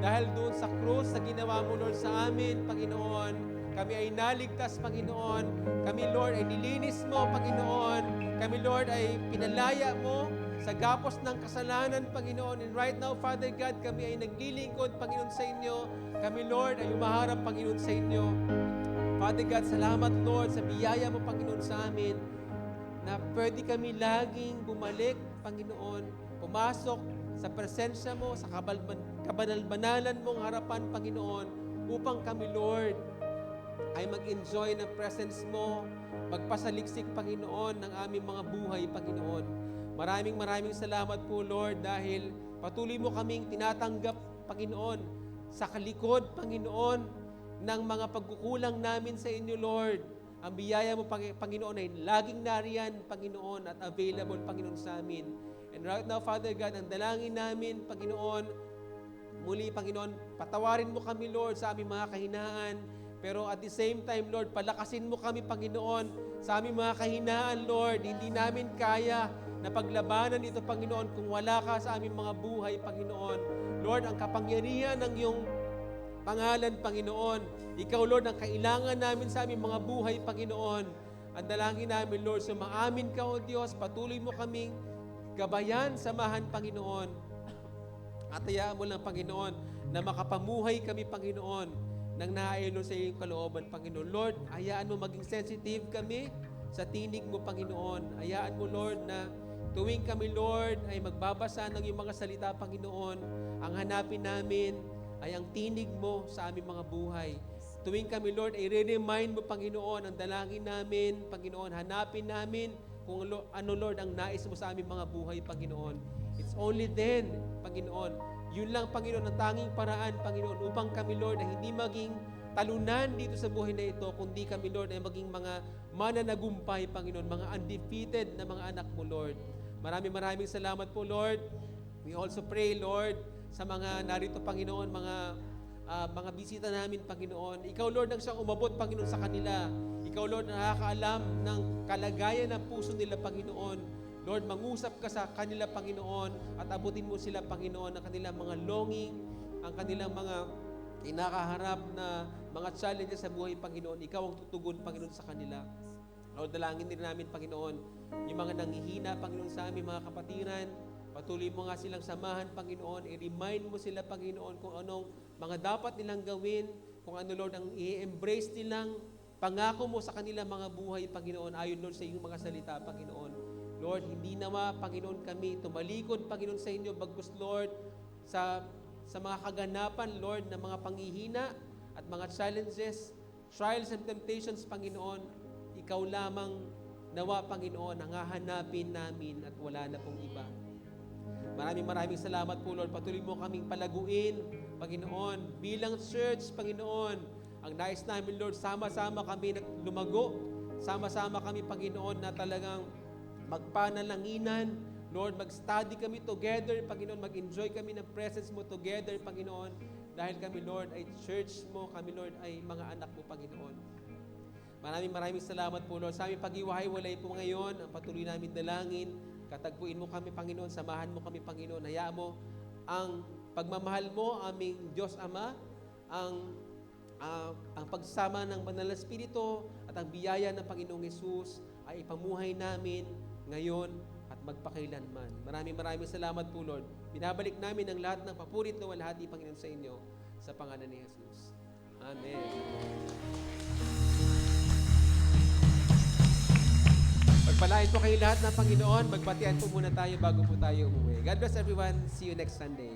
Dahil doon sa krus na ginawa mo, Lord, sa amin, Panginoon, kami ay naligtas, Panginoon. Kami, Lord, ay nilinis mo, Panginoon. Kami, Lord, ay pinalaya mo sa gapos ng kasalanan, Panginoon. And right now, Father God, kami ay naglilingkod, Panginoon, sa inyo. Kami, Lord, ay umaharap, Panginoon, sa inyo. Father God, salamat, Lord, sa biyaya mo, Panginoon, sa amin, na pwede kami laging bumalik, Panginoon, pumasok sa presensya mo, sa kabanal-banalan mong harapan, Panginoon, upang kami, Lord, ay mag-enjoy ng presence mo, magpasaliksik, Panginoon, ng aming mga buhay, Panginoon. Maraming salamat po, Lord, dahil patuloy mo kaming tinatanggap, Panginoon, sa kalikod, Panginoon, ng mga pagkukulang namin sa inyo, Lord. Ang biyaya mo, Panginoon, ay laging nariyan, Panginoon, at available, Panginoon, sa amin. And right now, Father God, ang dalangin namin, Panginoon, muli, Panginoon, patawarin mo kami, Lord, sa aming mga kahinaan. Pero at the same time, Lord, palakasin mo kami, Panginoon, sa aming mga kahinaan, Lord. Hindi namin kaya na paglabanan ito, Panginoon, kung wala ka sa aming mga buhay, Panginoon. Lord, ang kapangyarihan ng iyong pangalan, Panginoon. Ikaw, Lord, ang kailangan namin sa aming mga buhay, Panginoon. Ang dalangin namin, Lord, sumaamin ka, O Diyos, patuloy mo kaming gabayan, samahan, Panginoon. At hayaan mo lang, Panginoon, na makapamuhay kami, Panginoon, nang naayon sa iyong kalooban, Panginoon. Lord, hayaan mo maging sensitive kami sa tinig mo, Panginoon. Hayaan mo, Lord, na tuwing kami, Lord, ay magbabasa ng iyong mga salita, Panginoon, ang hanapin namin ay ang tinig mo sa aming mga buhay. Tuwing kami, Lord, ay re-remind mo, Panginoon, ang dalangin namin, Panginoon, hanapin namin kung ano, Lord, ang nais mo sa aming mga buhay, Panginoon. It's only then, Panginoon, yun lang, Panginoon, ang tanging paraan, Panginoon, upang kami, Lord, ay hindi maging talunan dito sa buhay na ito, kundi kami, Lord, ay maging mga mananagumpay, Panginoon, mga undefeated na mga anak mo, Lord. Maraming salamat po, Lord. We also pray, Lord, sa mga narito, Panginoon, mga bisita namin, Panginoon. Ikaw, Lord, ang siyang umabot, Panginoon, sa kanila. Ikaw, Lord, nakakaalam ng kalagayan ng puso nila, Panginoon. Lord, mangusap ka sa kanila, Panginoon, at abutin mo sila, Panginoon, ang kanilang mga longing, ang kanilang mga kinakaharap na mga challenges sa buhay, Panginoon. Ikaw ang tutugon, Panginoon, sa kanila. Lord, dalangin din namin, Panginoon, yung mga nanghihina, Panginoon, sa aming mga kapatiran. Patuloy mo nga silang samahan, Panginoon. I-remind mo sila, Panginoon, kung anong mga dapat nilang gawin, kung ano, Lord, ang i-embrace nilang pangako mo sa kanilang mga buhay, Panginoon, ayon, Lord, sa iyong mga salita, Panginoon. Lord, hindi naman, Panginoon, kami tumalikod, Panginoon, sa inyo, bagkus, Lord, sa mga kaganapan, Lord, na mga panghihina at mga challenges, trials and temptations, Panginoon, ikaw lamang nawa, Panginoon, ang hahanapin namin at wala na pong iba. Maraming salamat po, Lord. Patuloy mo kaming palaguin, Panginoon, bilang church, Panginoon. Ang nais namin, Lord, sama-sama kami na lumago, sama-sama kami, Panginoon, na talagang magpanalanginan, Lord, mag-study kami together, Panginoon, mag-enjoy kami ng presence mo together, Panginoon, dahil kami, Lord, ay church mo, kami, Lord, ay mga anak mo, Panginoon. Maraming salamat po, Lord. Sa aming pag-iwahiwalay po ngayon, ang patuloy namin dalangin, katagpuin mo kami, Panginoon, samahan mo kami, Panginoon, hayaan mo ang pagmamahal mo, aming Diyos Ama, ang pagsama ng Banal na Espiritu at ang biyaya ng Panginoong Hesus ay ipamuhay namin ngayon at magpakailanman. Maraming salamat po, Lord. Binabalik namin ang lahat ng papurit na walhati, Panginoon, sa inyo, sa pangalan ni Jesus. Amen. Pagpalain po kayo lahat ng Panginoon. Magbatian po muna tayo bago po tayo umuwi. God bless everyone. See you next Sunday.